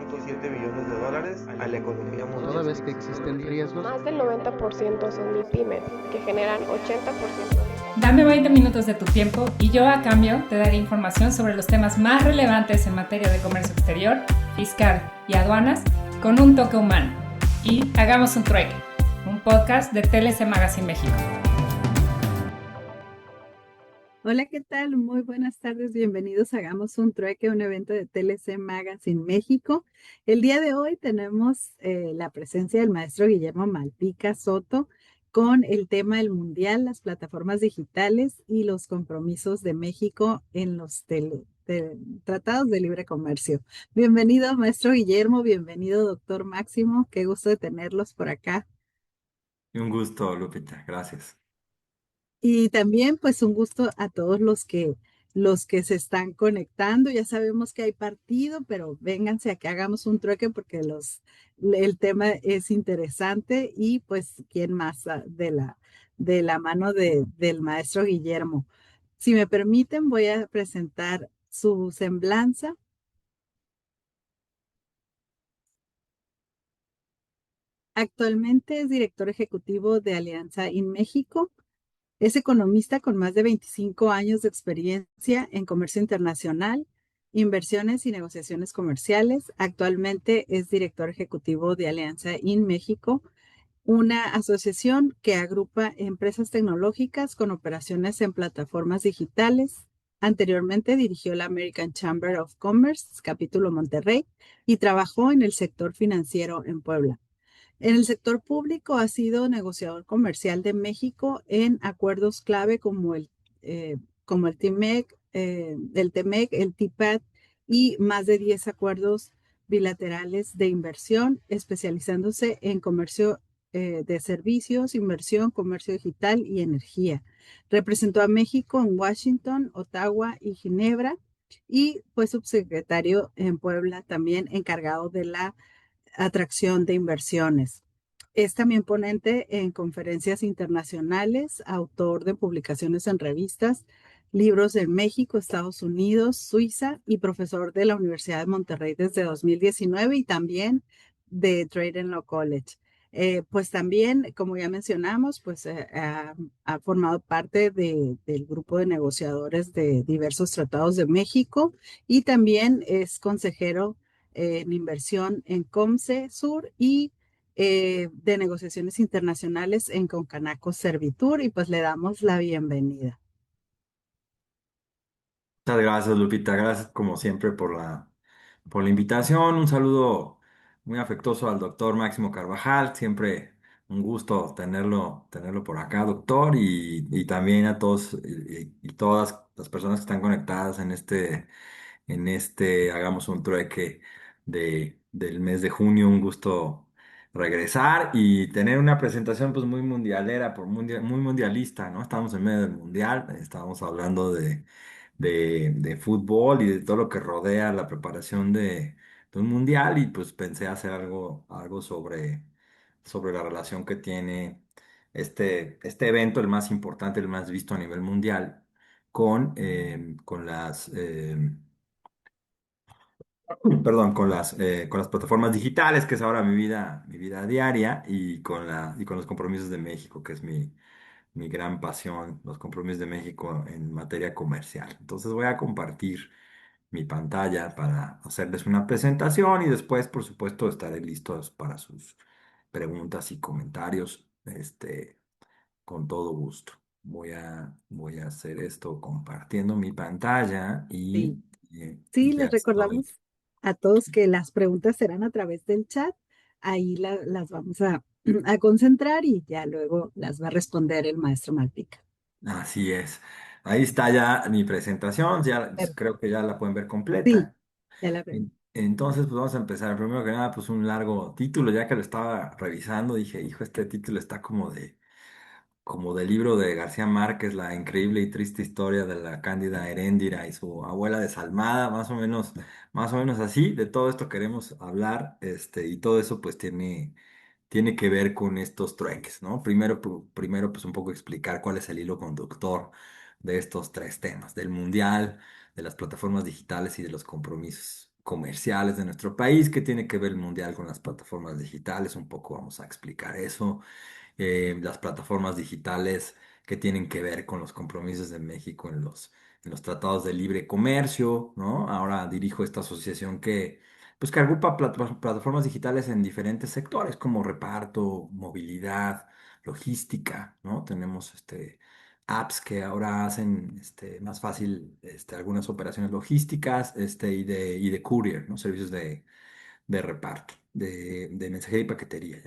$1.7 billones a la economía mundial. Toda vez que existen riesgos, Más del 90% son MIPYMES, que generan 80%. Dame 20 minutos de tu tiempo y yo a cambio te daré información sobre los temas más relevantes en materia de comercio exterior, fiscal y aduanas con un toque humano. Y hagamos un trueque, un podcast de TLC Magazine México. Hola, ¿qué tal? Muy buenas tardes, bienvenidos a Hagamos un Trueque, un evento de TLC Magazine México. El día de hoy tenemos la presencia del maestro Guillermo Malpica Soto con el tema del Mundial, las plataformas digitales y los compromisos de México en los tratados de libre comercio. Bienvenido, maestro Guillermo, bienvenido, doctor Máximo, qué gusto de tenerlos por acá. Un gusto, Lupita, gracias. Y también, pues, un gusto a todos los que se están conectando. Ya sabemos que hay partido, pero vénganse a que hagamos un trueque porque el tema es interesante y, pues, ¿quién más de la mano del maestro Guillermo? Si me permiten, voy a presentar su semblanza. Actualmente es director ejecutivo de Alianza in México. Es economista con más de 25 años de experiencia en comercio internacional, inversiones y negociaciones comerciales. Actualmente es director ejecutivo de Alianza in México, una asociación que agrupa empresas tecnológicas con operaciones en plataformas digitales. Anteriormente dirigió la American Chamber of Commerce, capítulo Monterrey, y trabajó en el sector financiero en Puebla. En el sector público ha sido negociador comercial de México en acuerdos clave como el TMEC, el TMEC, el TIPAD y más de 10 acuerdos bilaterales de inversión, especializándose en comercio de servicios, inversión, comercio digital y energía. Representó a México en Washington, Ottawa y Ginebra y fue subsecretario en Puebla, también encargado de la atracción de inversiones. Es también ponente en conferencias internacionales, autor de publicaciones en revistas, libros en México, Estados Unidos, Suiza y profesor de la Universidad de Monterrey desde 2019 y también de Trade and Law College. Pues también, como ya mencionamos, pues ha formado parte del grupo de negociadores de diversos tratados de México y también es consejero en inversión en COMCE Sur y de negociaciones internacionales en Concanaco Servitur y pues le damos la bienvenida. Muchas gracias, Lupita. Gracias, como siempre, por la invitación. Un saludo muy afectuoso al doctor Máximo Carvajal. Siempre un gusto tenerlo por acá, doctor, y también a todos y todas las personas que están conectadas en este Hagamos un Trueque del mes de junio. Un gusto regresar y tener una presentación pues muy mundialera, muy mundialista, ¿no? Estamos en medio del mundial, estamos hablando de fútbol y de todo lo que rodea la preparación de un mundial y pues pensé hacer algo sobre la relación que tiene este evento, el más importante, el más visto a nivel mundial, con las plataformas digitales, que es ahora mi vida diaria, y con los compromisos de México, que es mi gran pasión, los compromisos de México en materia comercial. Entonces voy a compartir mi pantalla para hacerles una presentación y después, por supuesto, estaré listos para sus preguntas y comentarios, con todo gusto. Voy a hacer esto compartiendo mi pantalla Sí, y sí, ya les estoy. recordamos a todos que las preguntas serán a través del chat. Ahí las vamos a concentrar y ya luego las va a responder el maestro Malpica. Así es. Ahí está ya mi presentación, ya Pero, creo que ya la pueden ver sí, completa. ya la vemos. Entonces, pues vamos a empezar. Primero que nada, pues un largo título, ya que lo estaba revisando, dije, hijo, este título está como de libro de García Márquez, la increíble y triste historia de la Cándida Heréndira y su abuela desalmada, más o menos así. De todo esto queremos hablar, y todo eso pues tiene que ver con estos trueques, ¿no? Primero, pues un poco explicar cuál es el hilo conductor de estos tres temas, del mundial, de las plataformas digitales y de los compromisos comerciales de nuestro país, qué tiene que ver el mundial con las plataformas digitales, un poco vamos a explicar eso, las plataformas digitales que tienen que ver con los compromisos de México en los tratados de libre comercio, ¿no? Ahora dirijo esta asociación pues, que agrupa plataformas digitales en diferentes sectores como reparto, movilidad, logística, ¿no? Tenemos apps que ahora hacen más fácil algunas operaciones logísticas y de courier, ¿no? Servicios de reparto, de mensajería y paquetería,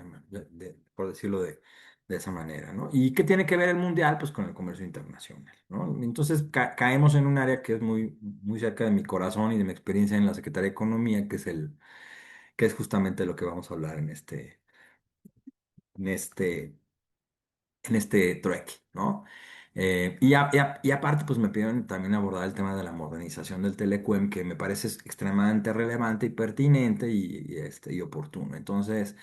por decirlo de esa manera, ¿no? ¿Y qué tiene que ver el mundial? Pues con el comercio internacional, ¿no? Entonces caemos en un área que es muy, muy cerca de mi corazón y de mi experiencia en la Secretaría de Economía, que es justamente lo que vamos a hablar en este trueque, ¿no? Y aparte, pues me pidieron también abordar el tema de la modernización del Telecuem, que me parece extremadamente relevante y pertinente y oportuno. Entonces,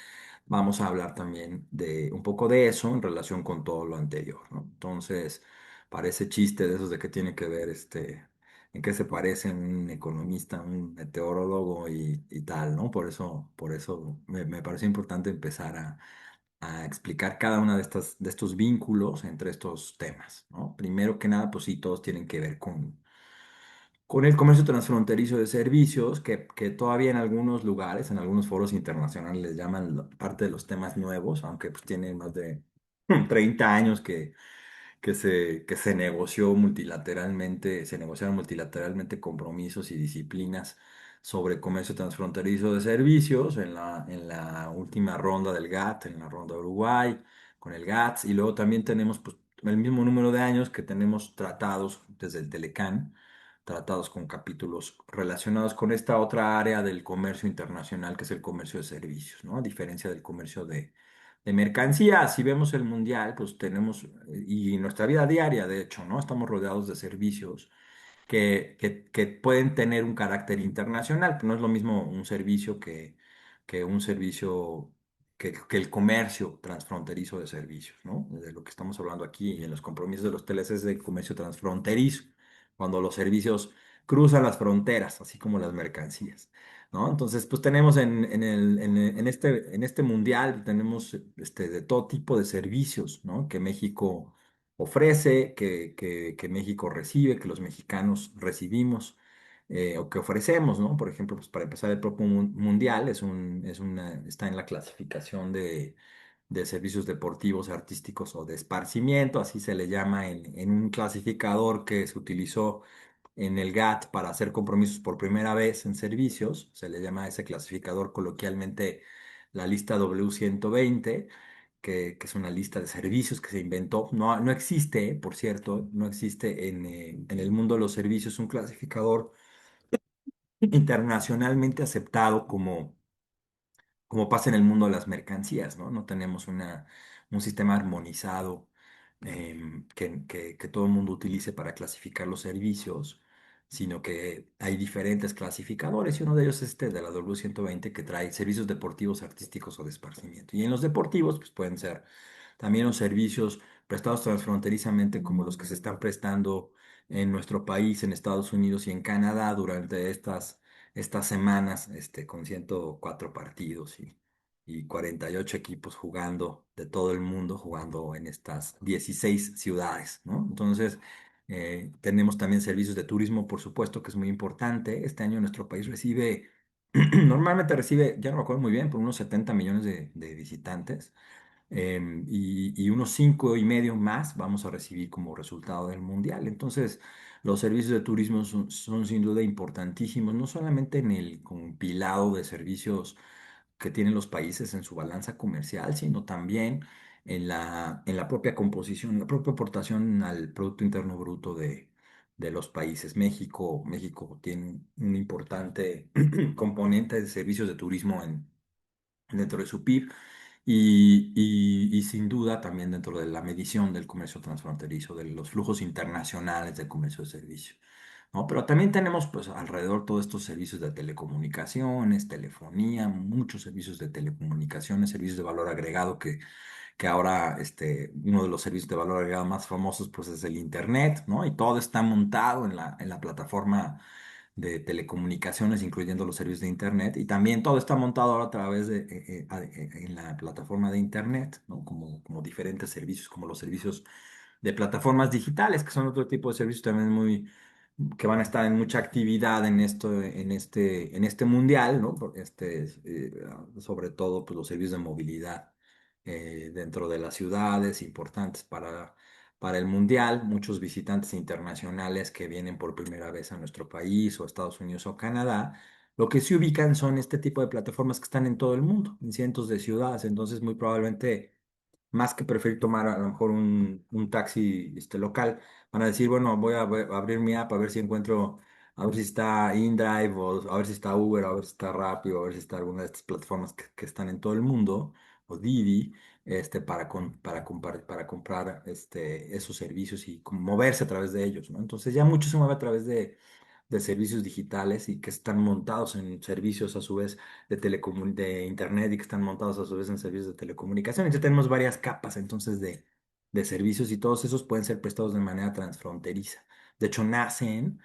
vamos a hablar también de un poco de eso en relación con todo lo anterior, ¿no? Entonces, parece chiste de esos de que tiene que ver en qué se parece un economista, un meteorólogo y tal, ¿no? Por eso me parece importante empezar a explicar cada una de estos vínculos entre estos temas, ¿no? Primero que nada, pues sí, todos tienen que ver con el comercio transfronterizo de servicios, que todavía en algunos lugares, en algunos foros internacionales, les llaman parte de los temas nuevos, aunque pues tienen más de 30 años que se negociaron multilateralmente compromisos y disciplinas sobre comercio transfronterizo de servicios en la última ronda del GATT, en la ronda de Uruguay, con el GATS, y luego también tenemos pues, el mismo número de años que tenemos tratados desde el Telecán, tratados con capítulos relacionados con esta otra área del comercio internacional, que es el comercio de servicios, ¿no? A diferencia del comercio de mercancías. Si vemos el mundial, pues tenemos, y nuestra vida diaria, de hecho, ¿no? Estamos rodeados de servicios que pueden tener un carácter internacional. No es lo mismo un servicio que un servicio, que el comercio transfronterizo de servicios, ¿no? De lo que estamos hablando aquí y en los compromisos de los TLC es de comercio transfronterizo, cuando los servicios cruzan las fronteras, así como las mercancías. ¿No? Entonces, pues tenemos en este mundial, tenemos de todo tipo de servicios, ¿no? Que México ofrece, que México recibe, que los mexicanos recibimos o que ofrecemos, ¿no? Por ejemplo, pues para empezar, el propio mundial está en la clasificación de servicios deportivos, artísticos o de esparcimiento, así se le llama en un clasificador que se utilizó en el GATT para hacer compromisos por primera vez en servicios. Se le llama a ese clasificador coloquialmente la lista W120, que es una lista de servicios que se inventó. No, no existe, por cierto, no existe en el mundo de los servicios un clasificador internacionalmente aceptado como pasa en el mundo de las mercancías, ¿no? No tenemos un sistema armonizado que todo el mundo utilice para clasificar los servicios, sino que hay diferentes clasificadores y uno de ellos es de la W120 que trae servicios deportivos, artísticos o de esparcimiento. Y en los deportivos, pues pueden ser también los servicios prestados transfronterizamente como los que se están prestando en nuestro país, en Estados Unidos y en Canadá durante estas semanas, con 104 partidos y 48 equipos jugando de todo el mundo, jugando en estas 16 ciudades, ¿no? Entonces, tenemos también servicios de turismo, por supuesto, que es muy importante. Este año nuestro país normalmente recibe, ya no me acuerdo muy bien, por unos 70 millones de visitantes. Y unos 5,5 más vamos a recibir como resultado del mundial. Entonces, los servicios de turismo son sin duda importantísimos, no solamente en el compilado de servicios que tienen los países en su balanza comercial, sino también en la propia composición, la propia aportación al Producto Interno Bruto de los países. México tiene un importante componente de servicios de turismo dentro de su PIB y sin duda también dentro de la medición del comercio transfronterizo, de los flujos internacionales de comercio de servicios, ¿no? Pero también tenemos pues alrededor todos estos servicios de telecomunicaciones, telefonía, muchos servicios de telecomunicaciones, servicios de valor agregado que ahora uno de los servicios de valor agregado más famosos pues es el Internet, ¿no? Y todo está montado en la plataforma de telecomunicaciones, incluyendo los servicios de Internet, y también todo está montado ahora a través de, en la plataforma de Internet, ¿no? Como diferentes servicios, como los servicios de plataformas digitales, que son otro tipo de servicios también que van a estar en mucha actividad en esto, en este mundial, ¿no? Sobre todo, pues, los servicios de movilidad dentro de las ciudades importantes para el mundial, muchos visitantes internacionales que vienen por primera vez a nuestro país o a Estados Unidos o Canadá. Lo que se ubican son este tipo de plataformas que están en todo el mundo, en cientos de ciudades, entonces muy probablemente más que preferir tomar a lo mejor un taxi local, van a decir, bueno, a abrir mi app a ver si encuentro, a ver si está InDrive o a ver si está Uber, a ver si está Rappi o a ver si está alguna de estas plataformas que están en todo el mundo, o Didi, para comprar esos servicios y como moverse a través de ellos, ¿no? Entonces ya mucho se mueve a través de servicios digitales y que están montados en servicios a su vez de internet y que están montados a su vez en servicios de telecomunicaciones. Ya tenemos varias capas entonces de servicios y todos esos pueden ser prestados de manera transfronteriza. De hecho, nacen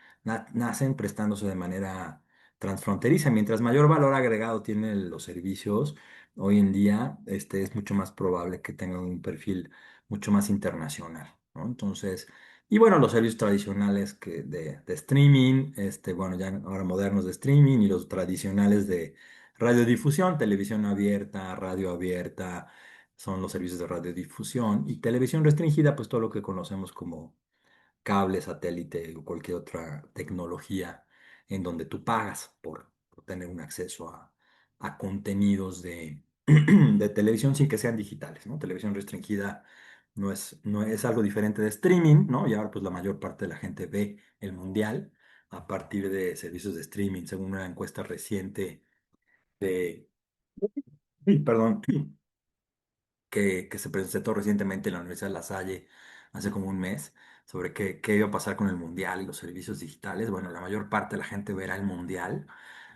prestándose de manera transfronteriza. Mientras mayor valor agregado tienen los servicios, hoy en día es mucho más probable que tengan un perfil mucho más internacional, ¿no? Entonces, y bueno, los servicios tradicionales de streaming, bueno, ya ahora modernos de streaming y los tradicionales de radiodifusión, televisión abierta, radio abierta, son los servicios de radiodifusión y televisión restringida, pues todo lo que conocemos como cable, satélite o cualquier otra tecnología en donde tú pagas por tener un acceso a contenidos de televisión sin que sean digitales, ¿no? Televisión restringida no es algo diferente de streaming, ¿no? Y ahora pues la mayor parte de la gente ve el mundial a partir de servicios de streaming, según una encuesta reciente de, perdón, que se presentó recientemente en la Universidad de La Salle hace como un mes, sobre qué iba a pasar con el Mundial y los servicios digitales. Bueno, la mayor parte de la gente verá el Mundial,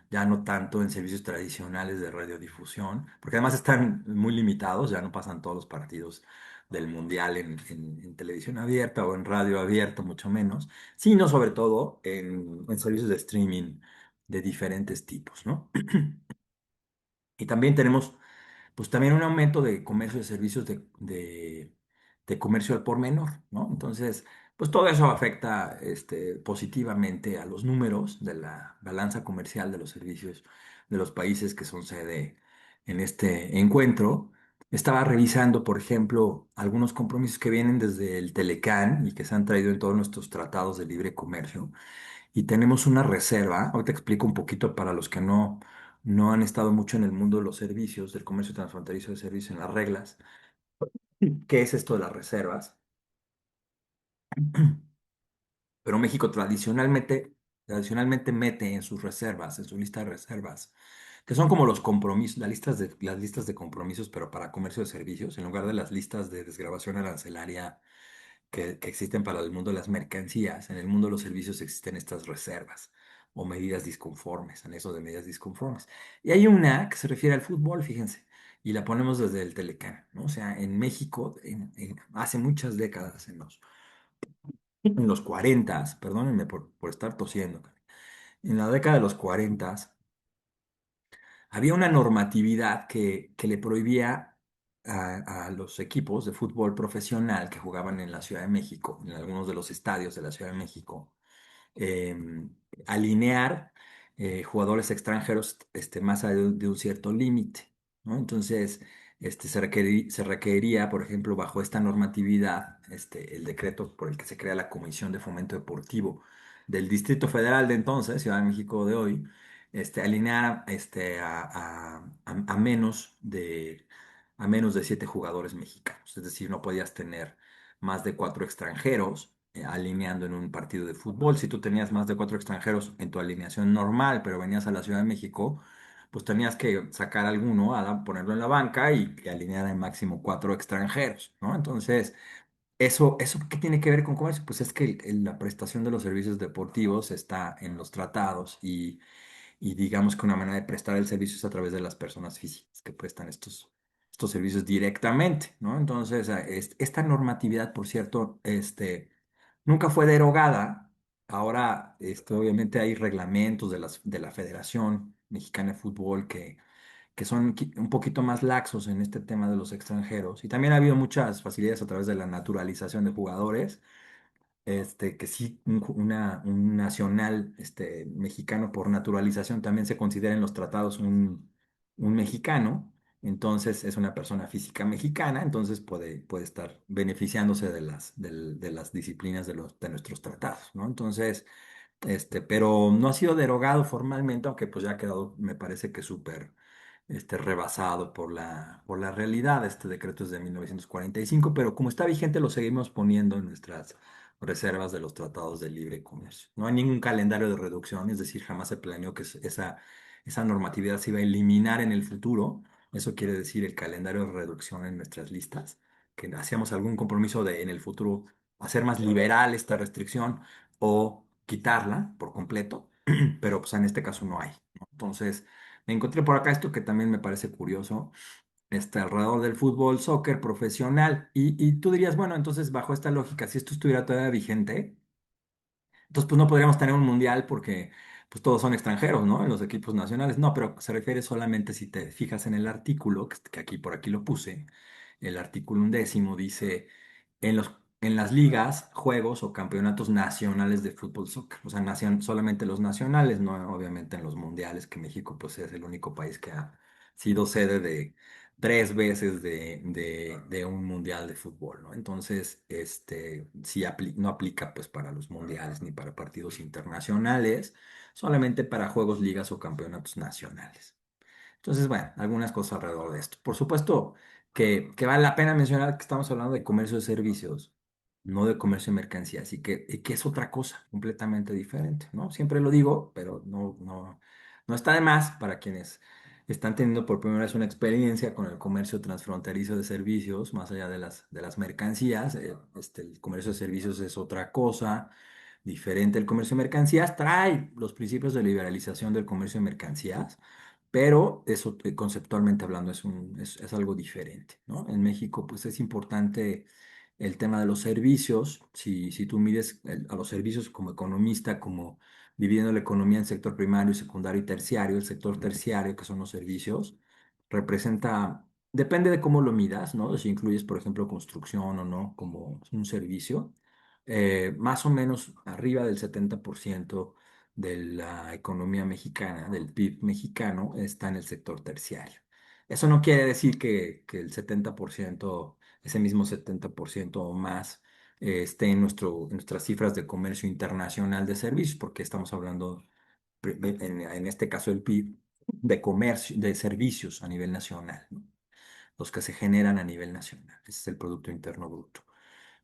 ya no tanto en servicios tradicionales de radiodifusión, porque además están muy limitados, ya no pasan todos los partidos del Mundial en televisión abierta o en radio abierta, mucho menos, sino sobre todo en servicios de streaming de diferentes tipos, ¿no? Y también tenemos pues también un aumento de comercio de servicios de comercio al por menor, ¿no? Entonces, pues todo eso afecta positivamente a los números de la balanza comercial de los servicios de los países que son sede en este encuentro. Estaba revisando, por ejemplo, algunos compromisos que vienen desde el Telecán y que se han traído en todos nuestros tratados de libre comercio y tenemos una reserva. Ahorita explico un poquito para los que no han estado mucho en el mundo de los servicios, del comercio transfronterizo de servicios, en las reglas. ¿Qué es esto de las reservas? Pero México tradicionalmente mete en sus reservas, en su lista de reservas, que son como los compromisos, las listas de compromisos, pero para comercio de servicios, en lugar de las listas de desgravación arancelaria que existen para el mundo de las mercancías. En el mundo de los servicios existen estas reservas o medidas disconformes, anexos de medidas disconformes. Y hay una que se refiere al fútbol, fíjense, y la ponemos desde el Telecán, ¿no? O sea, en México, hace muchas décadas, en los 40, perdónenme por estar tosiendo, en la década de los 40 había una normatividad que le prohibía a los equipos de fútbol profesional que jugaban en la Ciudad de México, en algunos de los estadios de la Ciudad de México, eh, alinear jugadores extranjeros más allá de un cierto límite, ¿no? Entonces, se requería, por ejemplo, bajo esta normatividad, el decreto por el que se crea la Comisión de Fomento Deportivo del Distrito Federal de entonces, Ciudad de México de hoy, alinear a menos de 7 jugadores mexicanos. Es decir, no podías tener más de 4 extranjeros alineando en un partido de fútbol. Si tú tenías más de 4 extranjeros en tu alineación normal, pero venías a la Ciudad de México, pues tenías que sacar alguno, ponerlo en la banca y que alineara en máximo 4 extranjeros, ¿no? Entonces, ¿eso qué tiene que ver con comercio? Pues es que la prestación de los servicios deportivos está en los tratados y digamos que una manera de prestar el servicio es a través de las personas físicas que prestan estos servicios directamente, ¿no? Entonces, esta normatividad, por cierto, nunca fue derogada, Ahora, obviamente hay reglamentos de la Federación Mexicana de Fútbol que son un poquito más laxos en este tema de los extranjeros. Y también ha habido muchas facilidades a través de la naturalización de jugadores, que sí, un nacional mexicano por naturalización también se considera en los tratados un mexicano. Entonces es una persona física mexicana, entonces puede estar beneficiándose de las disciplinas de nuestros tratados, ¿no? Entonces, pero no ha sido derogado formalmente, aunque pues ya ha quedado, me parece que súper rebasado por la realidad. Este decreto es de 1945, pero como está vigente lo seguimos poniendo en nuestras reservas de los tratados de libre comercio. No hay ningún calendario de reducción, es decir, jamás se planeó que esa normatividad se iba a eliminar en el futuro. Eso quiere decir el calendario de reducción en nuestras listas, que hacíamos algún compromiso de en el futuro hacer más liberal esta restricción o quitarla por completo, pero pues en este caso no hay, ¿no? Entonces, me encontré por acá esto que también me parece curioso, alrededor del fútbol, soccer profesional. Y tú dirías, bueno, entonces bajo esta lógica, si esto estuviera todavía vigente, entonces pues no podríamos tener un mundial porque pues todos son extranjeros, ¿no? En los equipos nacionales. No, pero se refiere solamente si te fijas en el artículo, que aquí por aquí lo puse, el artículo 11 dice en las ligas, juegos o campeonatos nacionales de fútbol soccer. O sea, solamente los nacionales, no obviamente en los mundiales, que México pues es el único país que ha sido sede de 3 veces de un mundial de fútbol, ¿no? Entonces, sí no aplica pues para los mundiales ni para partidos internacionales, solamente para juegos, ligas o campeonatos nacionales. Entonces, bueno, algunas cosas alrededor de esto. Por supuesto que vale la pena mencionar que estamos hablando de comercio de servicios, no de comercio de mercancías, y que es otra cosa completamente diferente, ¿no? Siempre lo digo, pero no está de más para quienes están teniendo por primera vez una experiencia con el comercio transfronterizo de servicios, más allá de las mercancías. El comercio de servicios es otra cosa diferente. El comercio de mercancías trae los principios de liberalización del comercio de mercancías, pero eso, conceptualmente hablando, es algo diferente, ¿no? En México, pues es importante el tema de los servicios. Si tú mides a los servicios como economista, como dividiendo la economía en sector primario, secundario y terciario, el sector terciario, que son los servicios, representa, depende de cómo lo midas, ¿no? Si incluyes, por ejemplo, construcción o no como un servicio, más o menos arriba del 70% de la economía mexicana, del PIB mexicano, está en el sector terciario. Eso no quiere decir que el 70%, ese mismo 70% o más, esté en nuestras cifras de comercio internacional de servicios, porque estamos hablando, en este caso, el PIB, de comercio, de servicios a nivel nacional, ¿no? Los que se generan a nivel nacional. Ese es el Producto Interno Bruto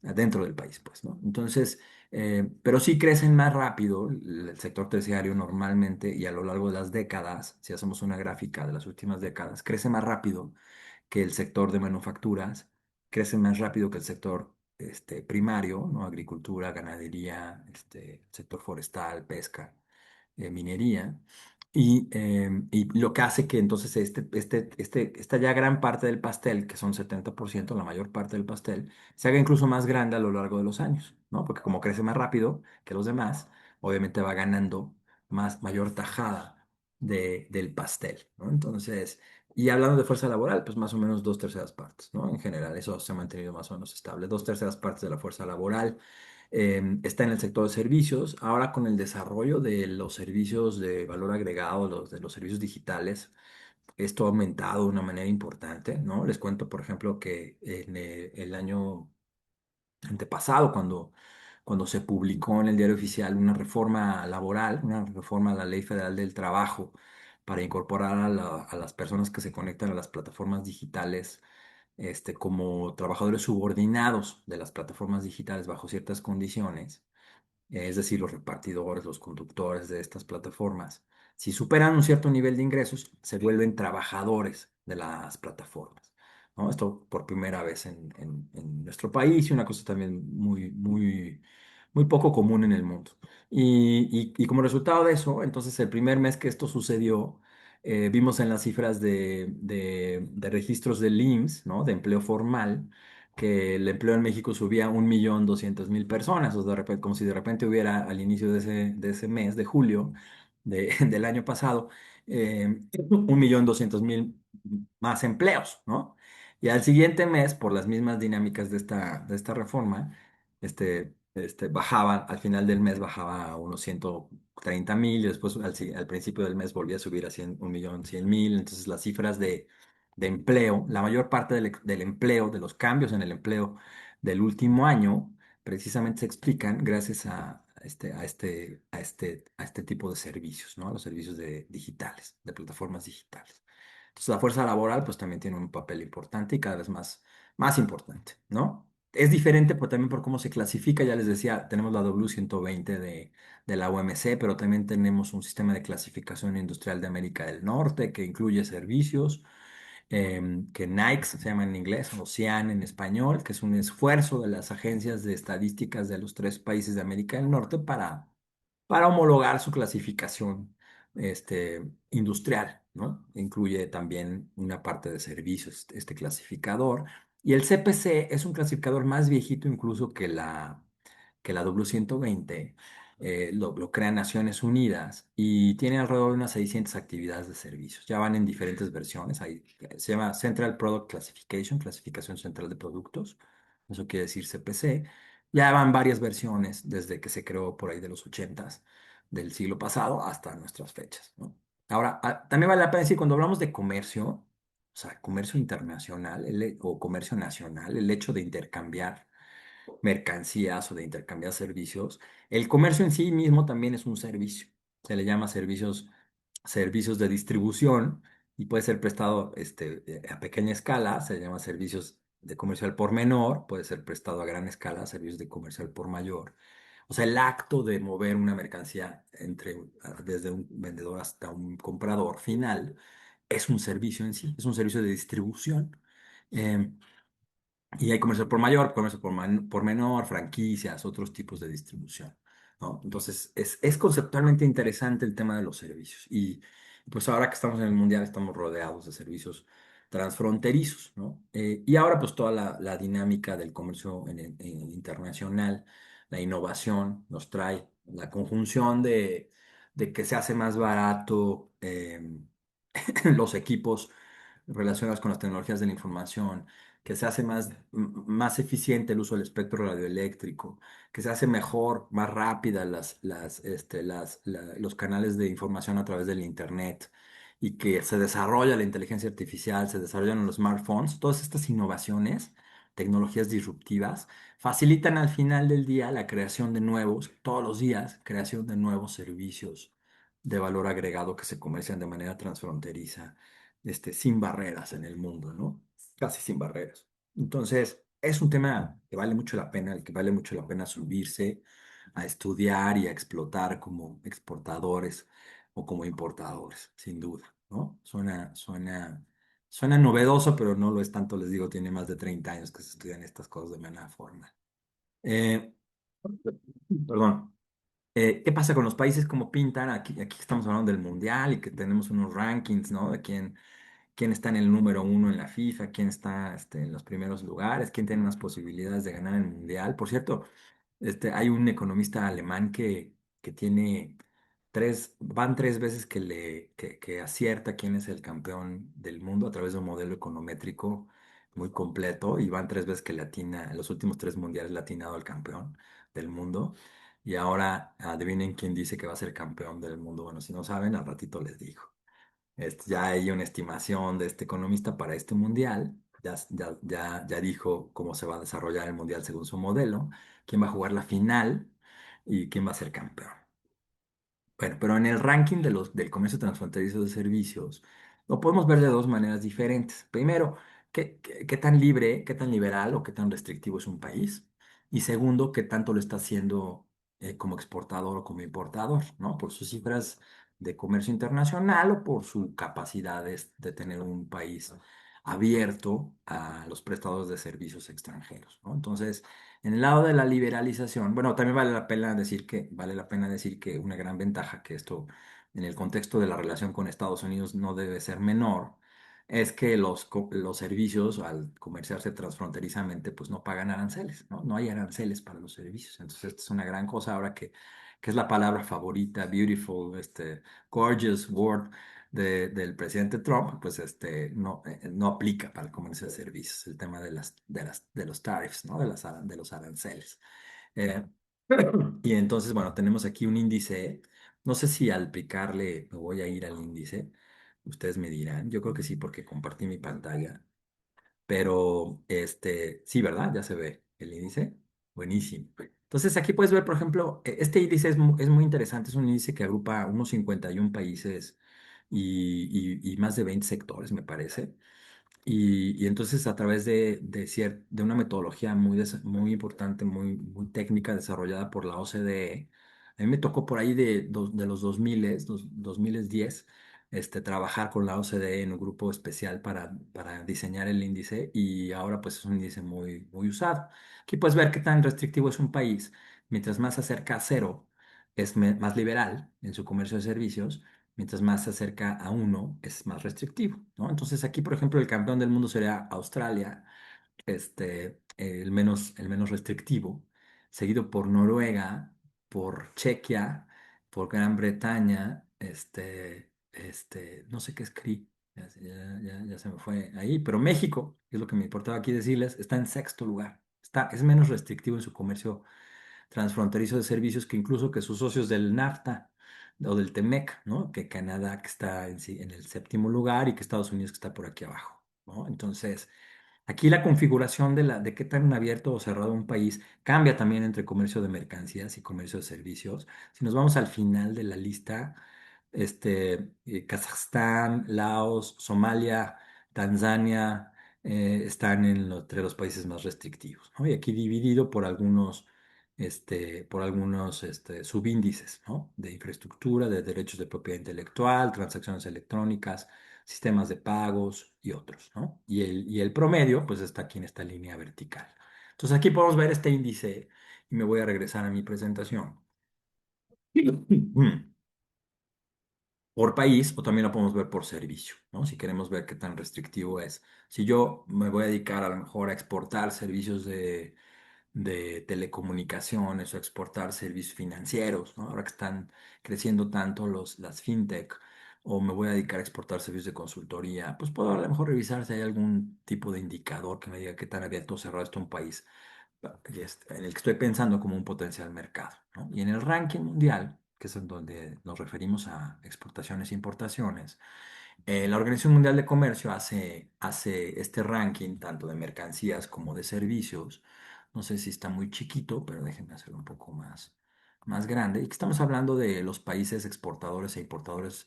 dentro del país, pues, ¿no? Entonces, pero sí crecen más rápido el sector terciario normalmente y a lo largo de las décadas, si hacemos una gráfica de las últimas décadas, crece más rápido que el sector de manufacturas, crece más rápido que el sector primario, ¿no? Agricultura, ganadería, sector forestal, pesca, minería. Y lo que hace que entonces esta ya gran parte del pastel, que son 70%, la mayor parte del pastel, se haga incluso más grande a lo largo de los años, ¿no? Porque como crece más rápido que los demás, obviamente va ganando mayor tajada del pastel, ¿no? Entonces, y hablando de fuerza laboral, pues más o menos 2/3 partes, ¿no? En general, eso se ha mantenido más o menos estable. 2/3 partes de la fuerza laboral está en el sector de servicios. Ahora con el desarrollo de los servicios de valor agregado, de los servicios digitales, esto ha aumentado de una manera importante, ¿no? Les cuento, por ejemplo, que en el año antepasado, cuando se publicó en el Diario Oficial una reforma laboral, una reforma a la Ley Federal del Trabajo para incorporar a las personas que se conectan a las plataformas digitales, como trabajadores subordinados de las plataformas digitales bajo ciertas condiciones, es decir, los repartidores, los conductores de estas plataformas, si superan un cierto nivel de ingresos, se vuelven trabajadores de las plataformas, ¿no? Esto por primera vez en nuestro país y una cosa también muy poco común en el mundo. Y como resultado de eso, entonces el primer mes que esto sucedió, vimos en las cifras de registros del IMSS, ¿no? De empleo formal, que el empleo en México subía 1.200.000 personas, o de repente, como si de repente hubiera al inicio de ese mes, de julio del año pasado, 1.200.000 más empleos, ¿no? Y al siguiente mes, por las mismas dinámicas de esta reforma, bajaba, al final del mes bajaba a unos 130.000 y después al principio del mes volvía a subir a 1.100.000. Entonces las cifras de empleo, la mayor parte del empleo, de los cambios en el empleo del último año, precisamente se explican gracias a este tipo de servicios, ¿no? A los servicios digitales, de plataformas digitales. Entonces, la fuerza laboral, pues también tiene un papel importante y cada vez más importante, ¿no? Es diferente también por cómo se clasifica. Ya les decía, tenemos la W120 de la OMC, pero también tenemos un sistema de clasificación industrial de América del Norte que incluye servicios, que NAICS se llama en inglés, o CIAN en español, que es un esfuerzo de las agencias de estadísticas de los tres países de América del Norte para homologar su clasificación industrial, ¿no? Incluye también una parte de servicios, este clasificador. Y el CPC es un clasificador más viejito incluso que la W120. Lo crean Naciones Unidas y tiene alrededor de unas 600 actividades de servicios. Ya van en diferentes versiones. Se llama Central Product Classification, clasificación central de productos. Eso quiere decir CPC. Ya van varias versiones desde que se creó por ahí de los 80 del siglo pasado hasta nuestras fechas, ¿no? Ahora, también vale la pena decir, cuando hablamos de comercio, o sea, comercio internacional o comercio nacional, el hecho de intercambiar mercancías o de intercambiar servicios, el comercio en sí mismo también es un servicio. Se le llama servicios de distribución y puede ser prestado a pequeña escala, se le llama servicios de comercio al por menor, puede ser prestado a gran escala, servicios de comercio al por mayor. O sea, el acto de mover una mercancía desde un vendedor hasta un comprador final es un servicio en sí, es un servicio de distribución. Em, y hay comercio por mayor, comercio por menor, franquicias, otros tipos de distribución, ¿no? Entonces, es conceptualmente interesante el tema de los servicios. Y pues ahora que estamos en el mundial, estamos rodeados de servicios transfronterizos, ¿no? Y ahora pues toda la dinámica del comercio internacional, la innovación nos trae la conjunción de que se hace más barato los equipos relacionadas con las tecnologías de la información, que se hace más eficiente el uso del espectro radioeléctrico, que se hace mejor, más rápida los canales de información a través del Internet y que se desarrolla la inteligencia artificial, se desarrollan los smartphones. Todas estas innovaciones, tecnologías disruptivas, facilitan al final del día la creación de todos los días, creación de nuevos servicios de valor agregado que se comercian de manera transfronteriza, sin barreras en el mundo, ¿no? Casi sin barreras. Entonces, es un tema que vale mucho la pena, el que vale mucho la pena subirse a estudiar y a explotar como exportadores o como importadores, sin duda, ¿no? Suena novedoso, pero no lo es tanto, les digo, tiene más de 30 años que se estudian estas cosas de manera formal. Eh, Perdón. ¿Qué pasa con los países como pintan? Aquí estamos hablando del mundial y que tenemos unos rankings, ¿no? De quién está en el número uno en la FIFA, quién está en los primeros lugares, quién tiene más posibilidades de ganar el mundial. Por cierto, hay un economista alemán que van 3 veces que acierta quién es el campeón del mundo a través de un modelo econométrico muy completo y van 3 veces que le atina, en los últimos 3 mundiales le ha atinado al campeón del mundo. Y ahora adivinen quién dice que va a ser campeón del mundo. Bueno, si no saben, al ratito les digo. Ya hay una estimación de este economista para este mundial. Ya dijo cómo se va a desarrollar el mundial según su modelo, quién va a jugar la final y quién va a ser campeón. Bueno, pero en el ranking del comercio transfronterizo de servicios, lo podemos ver de dos maneras diferentes. Primero, qué tan libre, qué tan liberal o qué tan restrictivo es un país. Y segundo, qué tanto lo está haciendo como exportador o como importador, ¿no? Por sus cifras de comercio internacional o por su capacidad de tener un país abierto a los prestadores de servicios extranjeros, ¿no? Entonces, en el lado de la liberalización, bueno, también vale la pena decir que una gran ventaja que esto, en el contexto de la relación con Estados Unidos, no debe ser menor, es que los servicios al comerciarse transfronterizamente pues no pagan aranceles, ¿no? No hay aranceles para los servicios. Entonces, esta es una gran cosa ahora que es la palabra favorita, beautiful, gorgeous word del presidente Trump, pues no aplica para el comercio de servicios, el tema de los tariffs, ¿no? De los aranceles. Eh, y entonces, bueno, tenemos aquí un índice. No sé si al picarle me voy a ir al índice. Ustedes me dirán. Yo creo que sí, porque compartí mi pantalla. Pero, sí, ¿verdad? Ya se ve el índice. Buenísimo. Entonces, aquí puedes ver, por ejemplo, este índice es muy interesante. Es un índice que agrupa unos 51 países y más de 20 sectores, me parece. Y entonces a través de una metodología muy importante, muy técnica desarrollada por la OCDE, a mí me tocó por ahí de los 2010, trabajar con la OCDE en un grupo especial para diseñar el índice y ahora pues es un índice muy usado. Aquí puedes ver qué tan restrictivo es un país. Mientras más se acerca a cero, es más liberal en su comercio de servicios. Mientras más se acerca a uno, es más restrictivo, ¿no? Entonces aquí, por ejemplo, el campeón del mundo sería Australia, el menos restrictivo, seguido por Noruega, por Chequia, por Gran Bretaña, no sé qué es CRI, ya se me fue ahí, pero México, que es lo que me importaba aquí decirles, está en sexto lugar. Es menos restrictivo en su comercio transfronterizo de servicios que incluso que sus socios del NAFTA o del TEMEC, ¿no? Que Canadá que está en el séptimo lugar y que Estados Unidos que está por aquí abajo, ¿no? Entonces, aquí la configuración de qué tan abierto o cerrado un país cambia también entre comercio de mercancías y comercio de servicios. Si nos vamos al final de la lista, Kazajstán, Laos, Somalia, Tanzania, están entre los países más restrictivos, ¿no? Y aquí dividido por algunos subíndices, ¿no? De infraestructura, de derechos de propiedad intelectual, transacciones electrónicas, sistemas de pagos y otros, ¿no? Y el promedio, pues está aquí en esta línea vertical. Entonces aquí podemos ver este índice y me voy a regresar a mi presentación. Por país o también lo podemos ver por servicio, ¿no? Si queremos ver qué tan restrictivo es. Si yo me voy a dedicar a lo mejor a exportar servicios de telecomunicaciones o exportar servicios financieros, ¿no? Ahora que están creciendo tanto las fintech, o me voy a dedicar a exportar servicios de consultoría, pues puedo a lo mejor revisar si hay algún tipo de indicador que me diga qué tan abierto o cerrado está un país en el que estoy pensando como un potencial mercado, ¿no? Y en el ranking mundial, que es en donde nos referimos a exportaciones e importaciones, la Organización Mundial de Comercio hace este ranking tanto de mercancías como de servicios. No sé si está muy chiquito, pero déjenme hacerlo un poco más grande. Y que estamos hablando de los países exportadores e importadores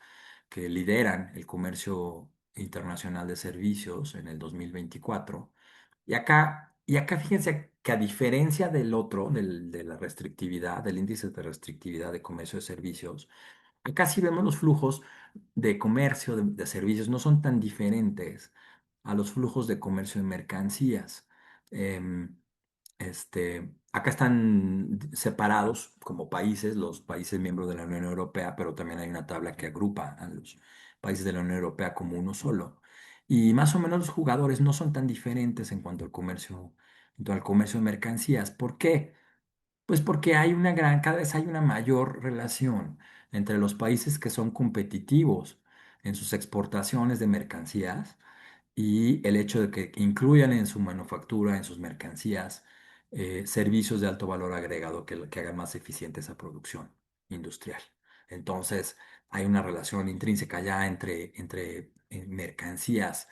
que lideran el comercio internacional de servicios en el 2024. Y acá fíjense que a diferencia del otro, de la restrictividad, del índice de restrictividad de comercio de servicios, acá sí vemos los flujos de comercio de servicios no son tan diferentes a los flujos de comercio de mercancías. Em, acá están separados como países, los países miembros de la Unión Europea, pero también hay una tabla que agrupa a los países de la Unión Europea como uno solo. Y más o menos los jugadores no son tan diferentes en cuanto al comercio de mercancías. ¿Por qué? Pues porque cada vez hay una mayor relación entre los países que son competitivos en sus exportaciones de mercancías y el hecho de que incluyan en su manufactura, en sus mercancías, servicios de alto valor agregado que hagan más eficiente esa producción industrial. Entonces, hay una relación intrínseca ya entre mercancías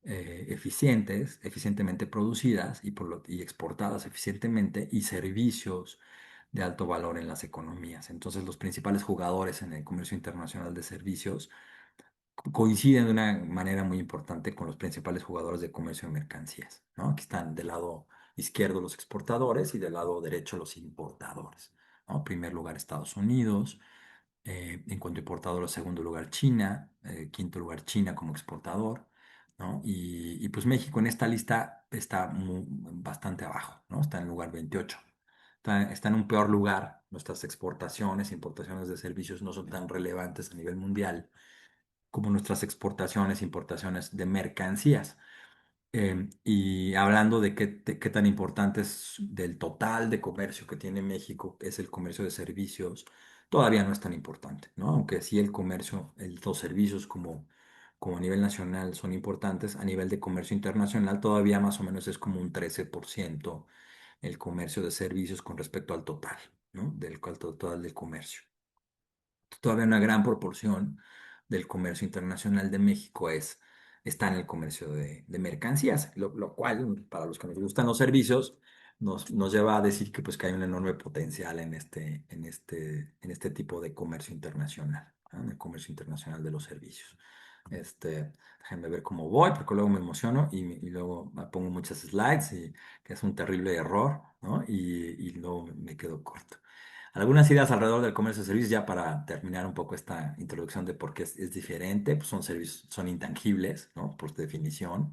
eficientemente producidas y exportadas eficientemente y servicios de alto valor en las economías. Entonces, los principales jugadores en el comercio internacional de servicios coinciden de una manera muy importante con los principales jugadores de comercio de mercancías, ¿no? Aquí están del lado izquierdo los exportadores y del lado derecho los importadores, ¿no? Primer lugar Estados Unidos, en cuanto a importador, segundo lugar China, quinto lugar China como exportador, ¿no? Y pues México en esta lista está bastante abajo, ¿no? Está en el lugar 28. Está en un peor lugar. Nuestras exportaciones, importaciones de servicios no son tan relevantes a nivel mundial como nuestras exportaciones, importaciones de mercancías. Y hablando de qué tan importante es del total de comercio que tiene México, es el comercio de servicios, todavía no es tan importante, ¿no? Aunque sí el comercio, los servicios como a nivel nacional son importantes, a nivel de comercio internacional todavía más o menos es como un 13% el comercio de servicios con respecto al total, ¿no? Al total del comercio. Todavía una gran proporción del comercio internacional de México está en el comercio de mercancías, lo cual, para los que nos gustan los servicios, nos lleva a decir que, pues, que hay un enorme potencial en este tipo de comercio internacional, ¿no? En el comercio internacional de los servicios. Déjenme ver cómo voy, porque luego me emociono y luego me pongo muchas slides, y que es un terrible error, ¿no? Y luego me quedo corto. Algunas ideas alrededor del comercio de servicios, ya para terminar un poco esta introducción de por qué es diferente, pues son servicios, son intangibles, ¿no? Por definición.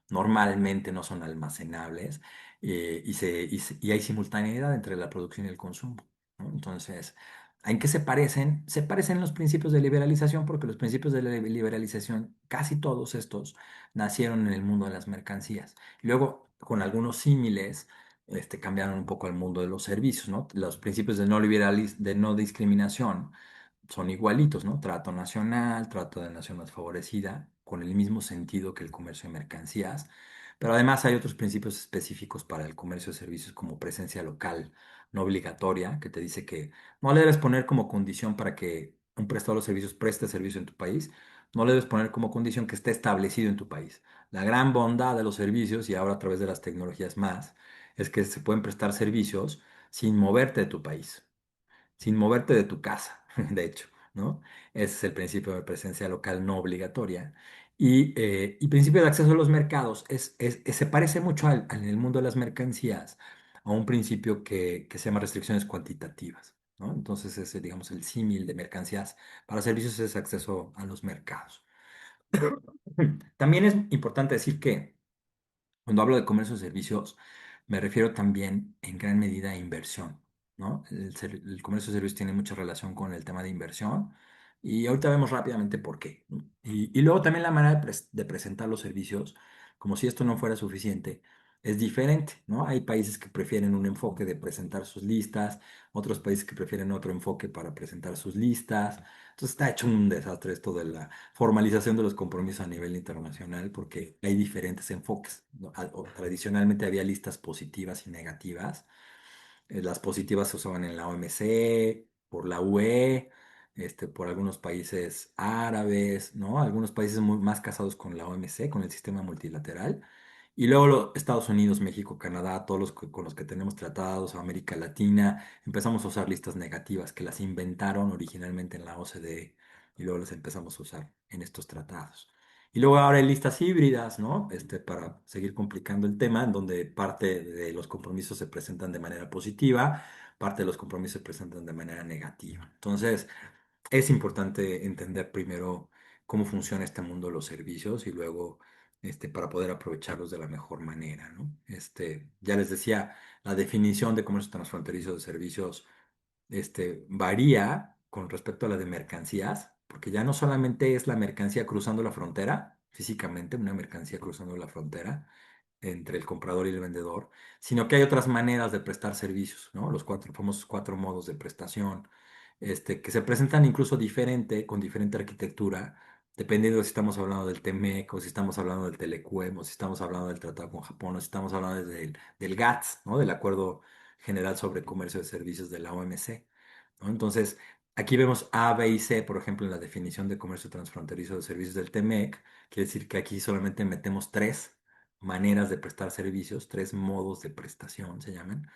Normalmente no son almacenables, y hay simultaneidad entre la producción y el consumo, ¿no? Entonces, ¿en qué se parecen? Se parecen en los principios de liberalización, porque los principios de la liberalización, casi todos estos, nacieron en el mundo de las mercancías. Luego, con algunos símiles, cambiaron un poco al mundo de los servicios, ¿no? Los principios de no discriminación son igualitos, ¿no? Trato nacional, trato de nación más favorecida, con el mismo sentido que el comercio de mercancías. Pero además hay otros principios específicos para el comercio de servicios, como presencia local no obligatoria, que te dice que no le debes poner como condición para que un prestador de servicios preste servicio en tu país, no le debes poner como condición que esté establecido en tu país. La gran bondad de los servicios, y ahora a través de las tecnologías más, es que se pueden prestar servicios sin moverte de tu país, sin moverte de tu casa, de hecho, ¿no? Ese es el principio de presencia local no obligatoria. Y principio de acceso a los mercados se parece mucho en el mundo de las mercancías a un principio que se llama restricciones cuantitativas, ¿no? Entonces, ese, digamos, el símil de mercancías para servicios es acceso a los mercados. También es importante decir que cuando hablo de comercio de servicios, me refiero también en gran medida a inversión, ¿no? El comercio de servicios tiene mucha relación con el tema de inversión, y ahorita vemos rápidamente por qué, ¿no? Y luego también la manera de presentar los servicios, como si esto no fuera suficiente, es diferente, ¿no? Hay países que prefieren un enfoque de presentar sus listas, otros países que prefieren otro enfoque para presentar sus listas. Entonces está hecho un desastre esto de la formalización de los compromisos a nivel internacional, porque hay diferentes enfoques, ¿no? Tradicionalmente había listas positivas y negativas. Las positivas se usaban en la OMC, por la UE, por algunos países árabes, ¿no? Algunos países más casados con la OMC, con el sistema multilateral. Y luego Estados Unidos, México, Canadá, todos los con los que tenemos tratados, América Latina, empezamos a usar listas negativas que las inventaron originalmente en la OCDE, y luego las empezamos a usar en estos tratados. Y luego ahora hay listas híbridas, ¿no? Para seguir complicando el tema, en donde parte de los compromisos se presentan de manera positiva, parte de los compromisos se presentan de manera negativa. Entonces, es importante entender primero cómo funciona este mundo de los servicios, y luego, para poder aprovecharlos de la mejor manera, ¿no? Ya les decía, la definición de comercio transfronterizo de servicios, varía con respecto a la de mercancías, porque ya no solamente es la mercancía cruzando la frontera, físicamente, una mercancía cruzando la frontera entre el comprador y el vendedor, sino que hay otras maneras de prestar servicios, ¿no? Los famosos 4 modos de prestación, que se presentan incluso diferente, con diferente arquitectura, dependiendo de si estamos hablando del TEMEC, o si estamos hablando del Telecuem, o si estamos hablando del tratado con Japón, o si estamos hablando del GATS, ¿no? Del Acuerdo General sobre Comercio de Servicios de la OMC, ¿no? Entonces, aquí vemos A, B y C, por ejemplo, en la definición de comercio transfronterizo de servicios del TEMEC. Quiere decir que aquí solamente metemos tres maneras de prestar servicios, tres modos de prestación se llaman,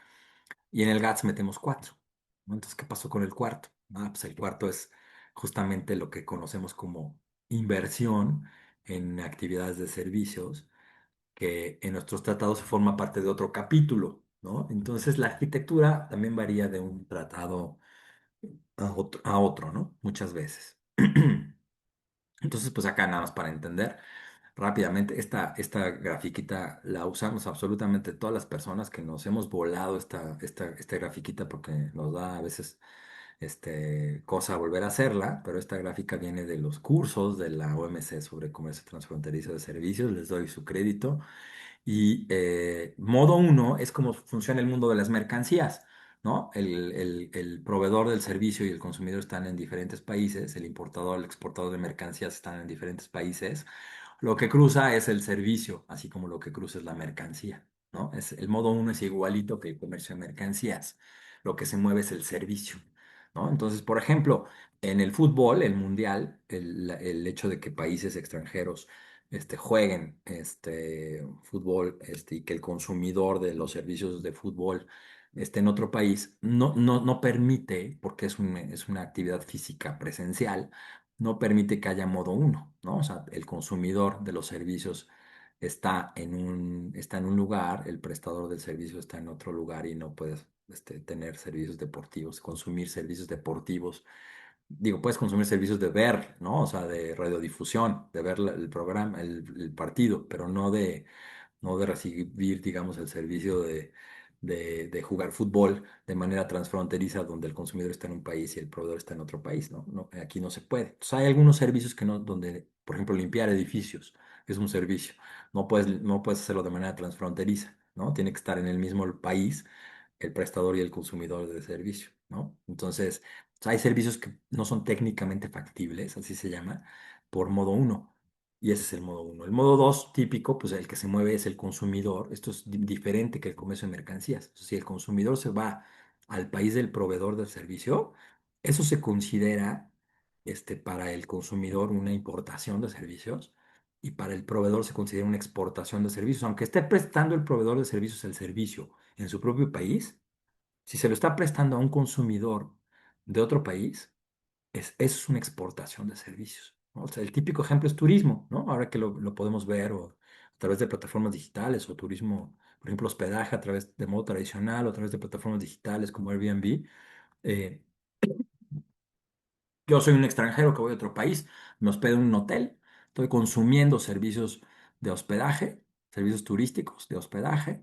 y en el GATS metemos cuatro, ¿no? Entonces, ¿qué pasó con el cuarto? Pues el cuarto es justamente lo que conocemos como inversión en actividades de servicios, que en nuestros tratados forma parte de otro capítulo, ¿no? Entonces, la arquitectura también varía de un tratado a otro, ¿no? Muchas veces. Entonces, pues acá nada más para entender rápidamente, esta grafiquita la usamos absolutamente todas las personas que nos hemos volado esta grafiquita, porque nos da a veces cosa volver a hacerla, pero esta gráfica viene de los cursos de la OMC sobre comercio transfronterizo de servicios, les doy su crédito. Y modo uno es cómo funciona el mundo de las mercancías, ¿no? El proveedor del servicio y el consumidor están en diferentes países, el importador, el exportador de mercancías están en diferentes países. Lo que cruza es el servicio, así como lo que cruza es la mercancía, ¿no? El modo uno es igualito que el comercio de mercancías. Lo que se mueve es el servicio, ¿no? Entonces, por ejemplo, en el fútbol, el mundial, el hecho de que países extranjeros jueguen fútbol y que el consumidor de los servicios de fútbol esté en otro país, no permite, porque es una actividad física presencial, no permite que haya modo uno, ¿no? O sea, el consumidor de los servicios está en un lugar, el prestador del servicio está en otro lugar y no puedes tener servicios deportivos, consumir servicios deportivos. Digo, puedes consumir servicios de ver, ¿no? O sea, de radiodifusión, de ver el programa, el partido, pero no de recibir, digamos, el servicio de jugar fútbol de manera transfronteriza, donde el consumidor está en un país y el proveedor está en otro país, ¿no? Aquí no se puede. Entonces, hay algunos servicios que no, donde, por ejemplo, limpiar edificios es un servicio. No puedes hacerlo de manera transfronteriza, ¿no? Tiene que estar en el mismo país el prestador y el consumidor del servicio, ¿no? Entonces, hay servicios que no son técnicamente factibles, así se llama, por modo uno. Y ese es el modo uno. El modo 2 típico, pues el que se mueve es el consumidor. Esto es diferente que el comercio de mercancías. Si el consumidor se va al país del proveedor del servicio, eso se considera para el consumidor una importación de servicios y para el proveedor se considera una exportación de servicios. Aunque esté prestando el proveedor de servicios el servicio en su propio país, si se lo está prestando a un consumidor de otro país, eso es una exportación de servicios, ¿no? O sea, el típico ejemplo es turismo, ¿no? Ahora que lo podemos ver a través de plataformas digitales o turismo, por ejemplo, hospedaje a través de modo tradicional o a través de plataformas digitales como Airbnb. eh, yo soy un extranjero que voy a otro país, me hospedo en un hotel, estoy consumiendo servicios de hospedaje, servicios turísticos de hospedaje,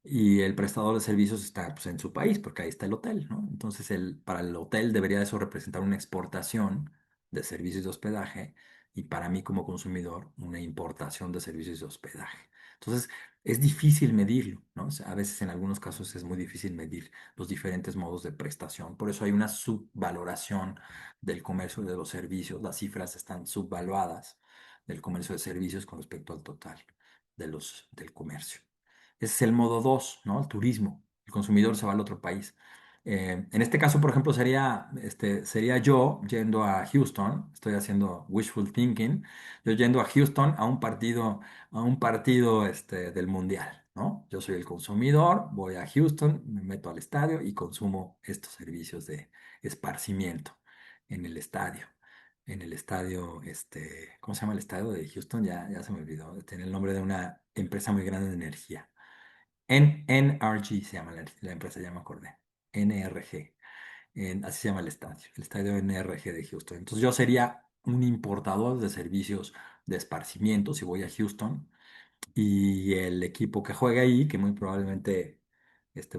y el prestador de servicios está pues, en su país, porque ahí está el hotel, ¿no? Entonces, para el hotel debería eso representar una exportación de servicios de hospedaje y para mí como consumidor una importación de servicios de hospedaje. Entonces, es difícil medirlo, ¿no? O sea, a veces en algunos casos es muy difícil medir los diferentes modos de prestación. Por eso hay una subvaloración del comercio de los servicios. Las cifras están subvaluadas del comercio de servicios con respecto al total del comercio. Ese es el modo 2, ¿no? El turismo. El consumidor se va al otro país. En este caso, por ejemplo, sería yo yendo a Houston, estoy haciendo wishful thinking, yo yendo a Houston a un partido del Mundial, ¿no? Yo soy el consumidor, voy a Houston, me meto al estadio y consumo estos servicios de esparcimiento en el estadio. En el estadio, ¿cómo se llama el estadio de Houston? Ya se me olvidó. Tiene el nombre de una empresa muy grande de energía. NRG se llama la empresa, ya me acordé. NRG. Así se llama el estadio NRG de Houston. Entonces yo sería un importador de servicios de esparcimiento si voy a Houston y el equipo que juega ahí, que muy probablemente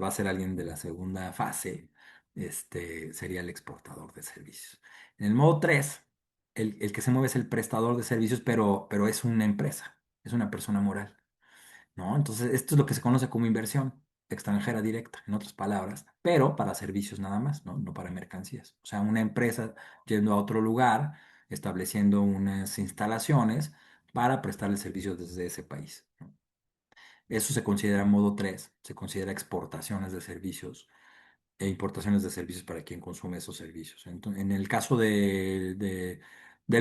va a ser alguien de la segunda fase, sería el exportador de servicios. En el modo 3 el que se mueve es el prestador de servicios, pero es una empresa, es una persona moral. ¿No? Entonces, esto es lo que se conoce como inversión extranjera directa, en otras palabras, pero para servicios nada más, ¿no? No para mercancías. O sea, una empresa yendo a otro lugar, estableciendo unas instalaciones para prestarle servicios desde ese país, ¿no? Eso se considera modo 3, se considera exportaciones de servicios e importaciones de servicios para quien consume esos servicios. En el caso del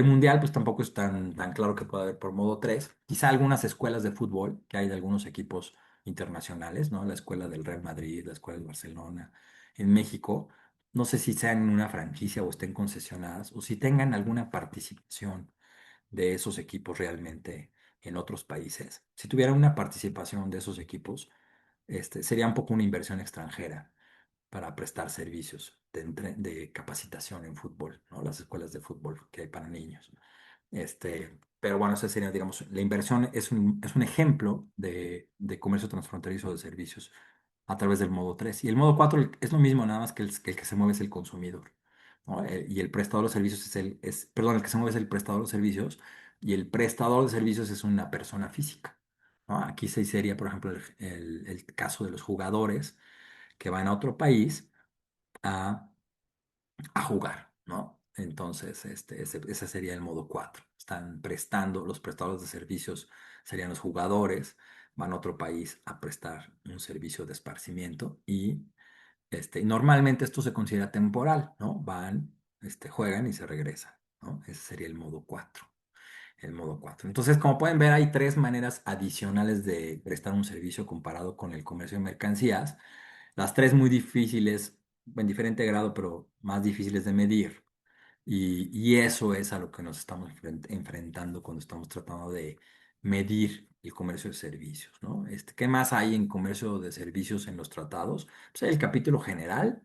Mundial, pues tampoco es tan claro que pueda haber por modo 3. Quizá algunas escuelas de fútbol, que hay de algunos equipos internacionales, ¿no? La escuela del Real Madrid, la escuela del Barcelona, en México, no sé si sean en una franquicia o estén concesionadas, o si tengan alguna participación de esos equipos realmente en otros países. Si tuvieran una participación de esos equipos, sería un poco una inversión extranjera para prestar servicios de capacitación en fútbol, ¿no? Las escuelas de fútbol que hay para niños. Pero bueno, esa sería, digamos, la inversión es un ejemplo de comercio transfronterizo de servicios a través del modo 3. Y el modo 4 es lo mismo, nada más que el que se mueve es el consumidor. ¿no? Y el prestador de servicios perdón, el que se mueve es el prestador de servicios y el prestador de servicios es una persona física, ¿no? Aquí se sería, por ejemplo, el caso de los jugadores que van a otro país a, a jugar, ¿no? Entonces, ese sería el modo 4. Están prestando, los prestadores de servicios serían los jugadores, van a otro país a prestar un servicio de esparcimiento y normalmente esto se considera temporal, ¿no? Van, juegan y se regresan, ¿no? Ese sería el modo 4. El modo 4. Entonces, como pueden ver, hay tres maneras adicionales de prestar un servicio comparado con el comercio de mercancías. Las tres muy difíciles, en diferente grado, pero más difíciles de medir. Y eso es a lo que nos estamos enfrentando cuando estamos tratando de medir el comercio de servicios, ¿no? ¿Qué más hay en comercio de servicios en los tratados? Pues hay el capítulo general,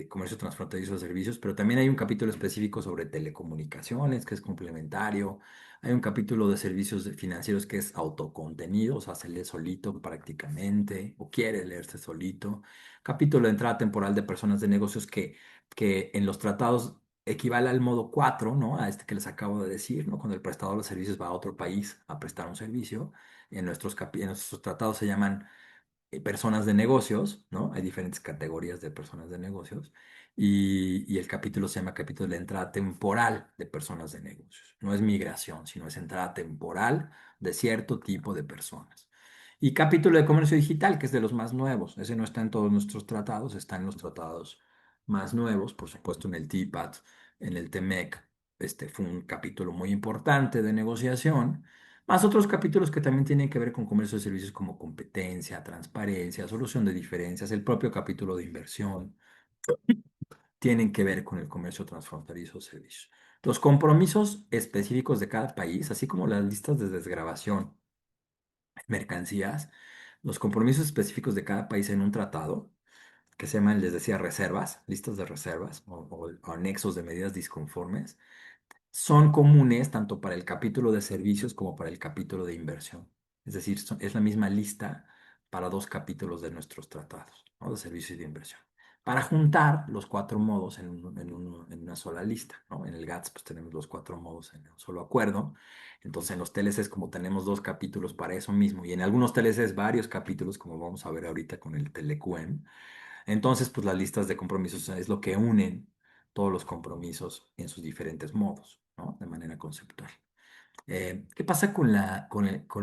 comercio transfronterizo de servicios, pero también hay un capítulo específico sobre telecomunicaciones, que es complementario. Hay un capítulo de servicios financieros que es autocontenido, o sea, se lee solito prácticamente, o quiere leerse solito. Capítulo de entrada temporal de personas de negocios que en los tratados equivale al modo 4, ¿no? A este que les acabo de decir, ¿no? Cuando el prestador de servicios va a otro país a prestar un servicio. En nuestros tratados se llaman personas de negocios, ¿no? Hay diferentes categorías de personas de negocios y el capítulo se llama capítulo de la entrada temporal de personas de negocios. No es migración, sino es entrada temporal de cierto tipo de personas. Y capítulo de comercio digital, que es de los más nuevos. Ese no está en todos nuestros tratados, está en los tratados más nuevos, por supuesto en el TPAT, en el TEMEC. Este fue un capítulo muy importante de negociación más otros capítulos que también tienen que ver con comercio de servicios como competencia, transparencia, solución de diferencias, el propio capítulo de inversión, tienen que ver con el comercio transfronterizo de servicios. Los compromisos específicos de cada país, así como las listas de desgravación de mercancías, los compromisos específicos de cada país en un tratado, que se llaman, les decía, reservas, listas de reservas o anexos de medidas disconformes, son comunes tanto para el capítulo de servicios como para el capítulo de inversión. Es decir, es la misma lista para dos capítulos de nuestros tratados, ¿no? De servicios y de inversión. Para juntar los cuatro modos en una sola lista, ¿no? En el GATS pues tenemos los cuatro modos en un solo acuerdo. Entonces en los TLCs como tenemos dos capítulos para eso mismo y en algunos TLCs varios capítulos como vamos a ver ahorita con el TLQM, entonces, pues las listas de compromisos es lo que unen todos los compromisos en sus diferentes modos, ¿no? De manera conceptual. ¿Qué pasa con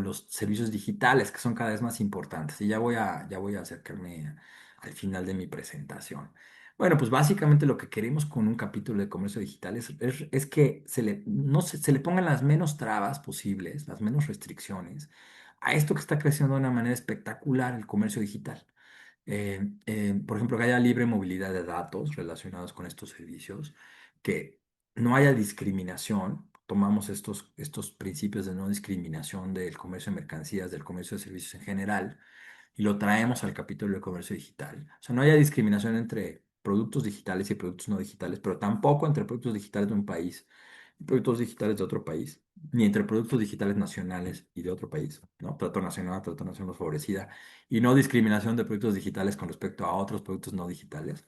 los servicios digitales que son cada vez más importantes? Y ya voy a acercarme al final de mi presentación. Bueno, pues básicamente lo que queremos con un capítulo de comercio digital es que no se le pongan las menos trabas posibles, las menos restricciones a esto que está creciendo de una manera espectacular el comercio digital. Por ejemplo, que haya libre movilidad de datos relacionados con estos servicios, que no haya discriminación. Tomamos estos principios de no discriminación del comercio de mercancías, del comercio de servicios en general, y lo traemos al capítulo de comercio digital. O sea, no haya discriminación entre productos digitales y productos no digitales, pero tampoco entre productos digitales de un país y productos digitales de otro país, ni entre productos digitales nacionales y de otro país, ¿no? Trato nacional, trato nacional favorecida, y no discriminación de productos digitales con respecto a otros productos no digitales.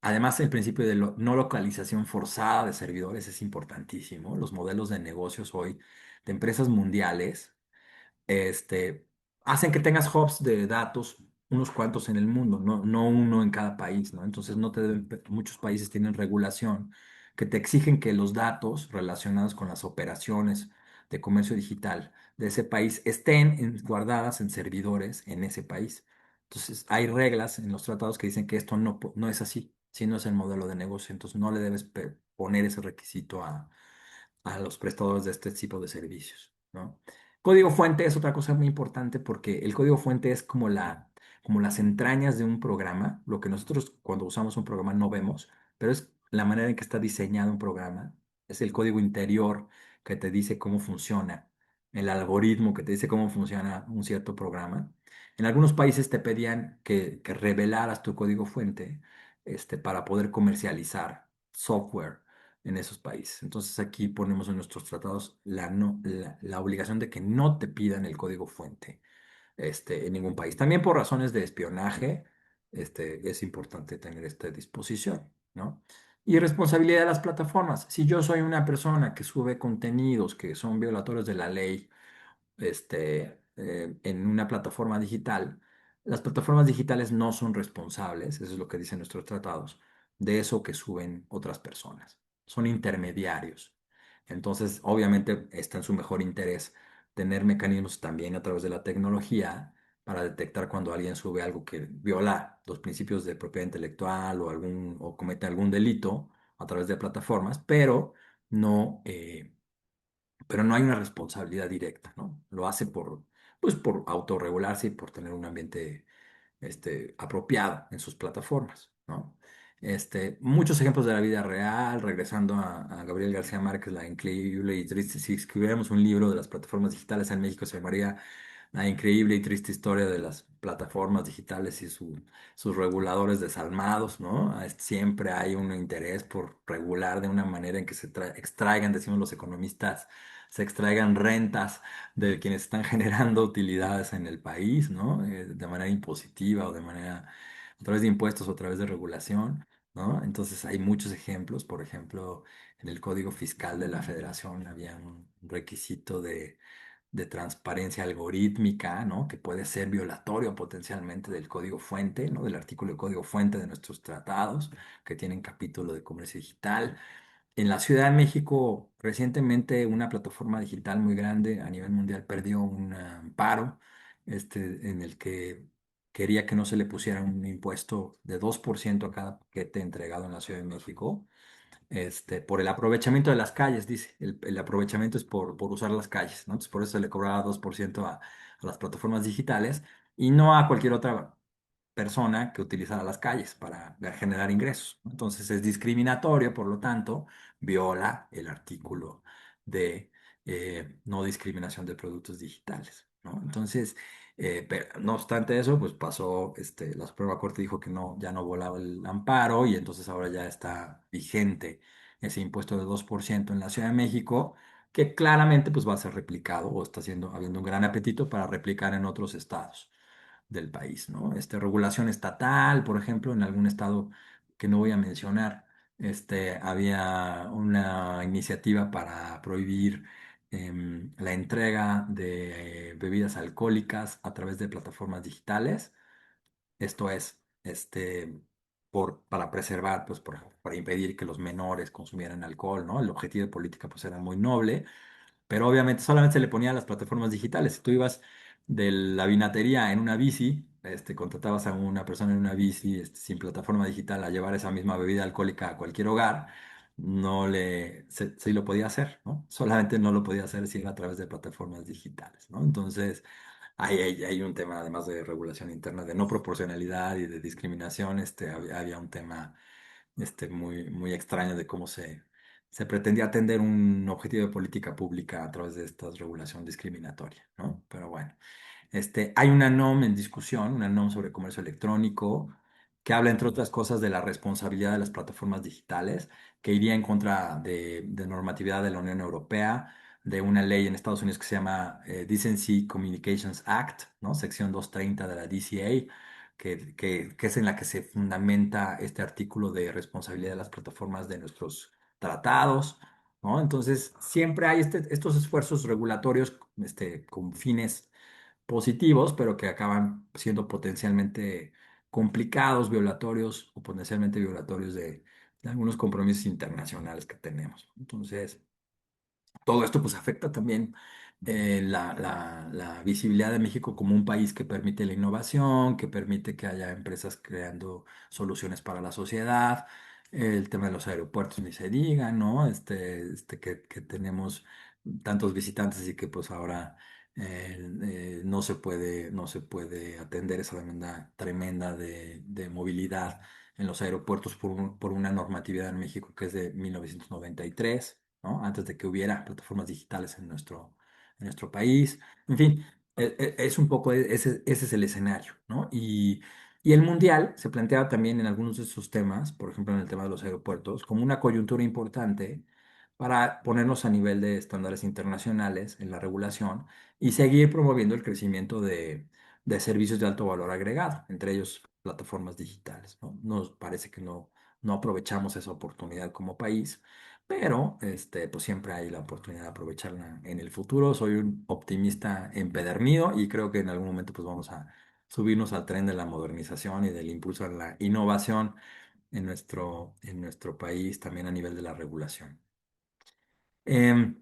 Además, el principio de no localización forzada de servidores es importantísimo. Los modelos de negocios hoy de empresas mundiales este, hacen que tengas hubs de datos, unos cuantos en el mundo, no uno en cada país, ¿no? Entonces, muchos países tienen regulación que te exigen que los datos relacionados con las operaciones de comercio digital de ese país estén guardadas en servidores en ese país. Entonces, hay reglas en los tratados que dicen que esto no es así, si no es el modelo de negocio, entonces no le debes poner ese requisito a los prestadores de este tipo de servicios, ¿no? Código fuente es otra cosa muy importante porque el código fuente es como las entrañas de un programa, lo que nosotros cuando usamos un programa no vemos, pero es la manera en que está diseñado un programa, es el código interior que te dice cómo funciona, el algoritmo que te dice cómo funciona un cierto programa. En algunos países te pedían que revelaras tu código fuente, para poder comercializar software en esos países. Entonces aquí ponemos en nuestros tratados la obligación de que no te pidan el código fuente en ningún país. También por razones de espionaje, es importante tener esta disposición. ¿no? Y responsabilidad de las plataformas. Si yo soy una persona que sube contenidos que son violatorios de la ley, en una plataforma digital, las plataformas digitales no son responsables, eso es lo que dicen nuestros tratados, de eso que suben otras personas. Son intermediarios. Entonces, obviamente, está en su mejor interés tener mecanismos también a través de la tecnología para detectar cuando alguien sube algo que viola los principios de propiedad intelectual o comete algún delito a través de plataformas, no, eh, pero no hay una responsabilidad directa, ¿no? Lo hace pues, por autorregularse y por tener un ambiente apropiado en sus plataformas, ¿no? Muchos ejemplos de la vida real, regresando a Gabriel García Márquez, La increíble y triste, si escribiéramos un libro de las plataformas digitales en México, se llamaría La increíble y triste historia de las plataformas digitales y sus reguladores desalmados, ¿no? Siempre hay un interés por regular de una manera en que extraigan, decimos los economistas, se extraigan rentas de quienes están generando utilidades en el país, ¿no? De manera impositiva o a través de impuestos o a través de regulación, ¿no? Entonces hay muchos ejemplos. Por ejemplo, en el Código Fiscal de la Federación había un requisito de transparencia algorítmica, ¿no? Que puede ser violatorio potencialmente del código fuente, ¿no? Del artículo de código fuente de nuestros tratados, que tienen capítulo de comercio digital. En la Ciudad de México, recientemente una plataforma digital muy grande a nivel mundial perdió un amparo, en el que quería que no se le pusiera un impuesto de 2% a cada paquete entregado en la Ciudad de México, por el aprovechamiento de las calles, dice. El aprovechamiento es por usar las calles, ¿no? Entonces, por eso se le cobraba 2% a las plataformas digitales y no a cualquier otra persona que utilizara las calles para generar ingresos, ¿no? Entonces es discriminatorio, por lo tanto, viola el artículo de no discriminación de productos digitales, ¿no? Entonces, no obstante eso, pues pasó, la Suprema Corte dijo que no, ya no volaba el amparo y entonces ahora ya está vigente ese impuesto de 2% en la Ciudad de México, que claramente pues va a ser replicado o está habiendo un gran apetito para replicar en otros estados del país, ¿no? Regulación estatal, por ejemplo, en algún estado que no voy a mencionar, había una iniciativa para prohibir la entrega de bebidas alcohólicas a través de plataformas digitales. Esto es, para preservar, pues, por ejemplo, para impedir que los menores consumieran alcohol, ¿no? El objetivo de política, pues, era muy noble, pero obviamente solamente se le ponía a las plataformas digitales. Si tú ibas de la vinatería en una bici, contratabas a una persona en una bici, sin plataforma digital a llevar esa misma bebida alcohólica a cualquier hogar, sí lo podía hacer, ¿no? Solamente no lo podía hacer si era a través de plataformas digitales, ¿no? Entonces, hay un tema además de regulación interna, de no proporcionalidad y de discriminación. Había un tema muy extraño de cómo se pretendía atender un objetivo de política pública a través de esta regulación discriminatoria, ¿no? Pero bueno, hay una NOM en discusión, una NOM sobre comercio electrónico, que habla, entre otras cosas, de la responsabilidad de las plataformas digitales, que iría en contra de normatividad de la Unión Europea, de una ley en Estados Unidos que se llama Decency Communications Act, ¿no? Sección 230 de la DCA, que es en la que se fundamenta este artículo de responsabilidad de las plataformas de nuestros tratados, ¿no? Entonces, siempre hay estos esfuerzos regulatorios, con fines positivos, pero que acaban siendo potencialmente complicados, violatorios o potencialmente violatorios de algunos compromisos internacionales que tenemos. Entonces, todo esto pues afecta también la visibilidad de México como un país que permite la innovación, que permite que haya empresas creando soluciones para la sociedad. El tema de los aeropuertos ni se diga, ¿no? Que tenemos tantos visitantes y que pues ahora no se puede atender esa demanda tremenda de movilidad en los aeropuertos por una normatividad en México que es de 1993, ¿no? Antes de que hubiera plataformas digitales en nuestro país. En fin, es un poco, ese es el escenario, ¿no? Y el mundial se planteaba también en algunos de esos temas, por ejemplo en el tema de los aeropuertos, como una coyuntura importante para ponernos a nivel de estándares internacionales en la regulación y seguir promoviendo el crecimiento de servicios de alto valor agregado, entre ellos plataformas digitales, ¿no? Nos parece que no no aprovechamos esa oportunidad como país, pero pues siempre hay la oportunidad de aprovecharla en el futuro. Soy un optimista empedernido y creo que en algún momento pues vamos a subirnos al tren de la modernización y del impulso a la innovación en nuestro país, también a nivel de la regulación. Em,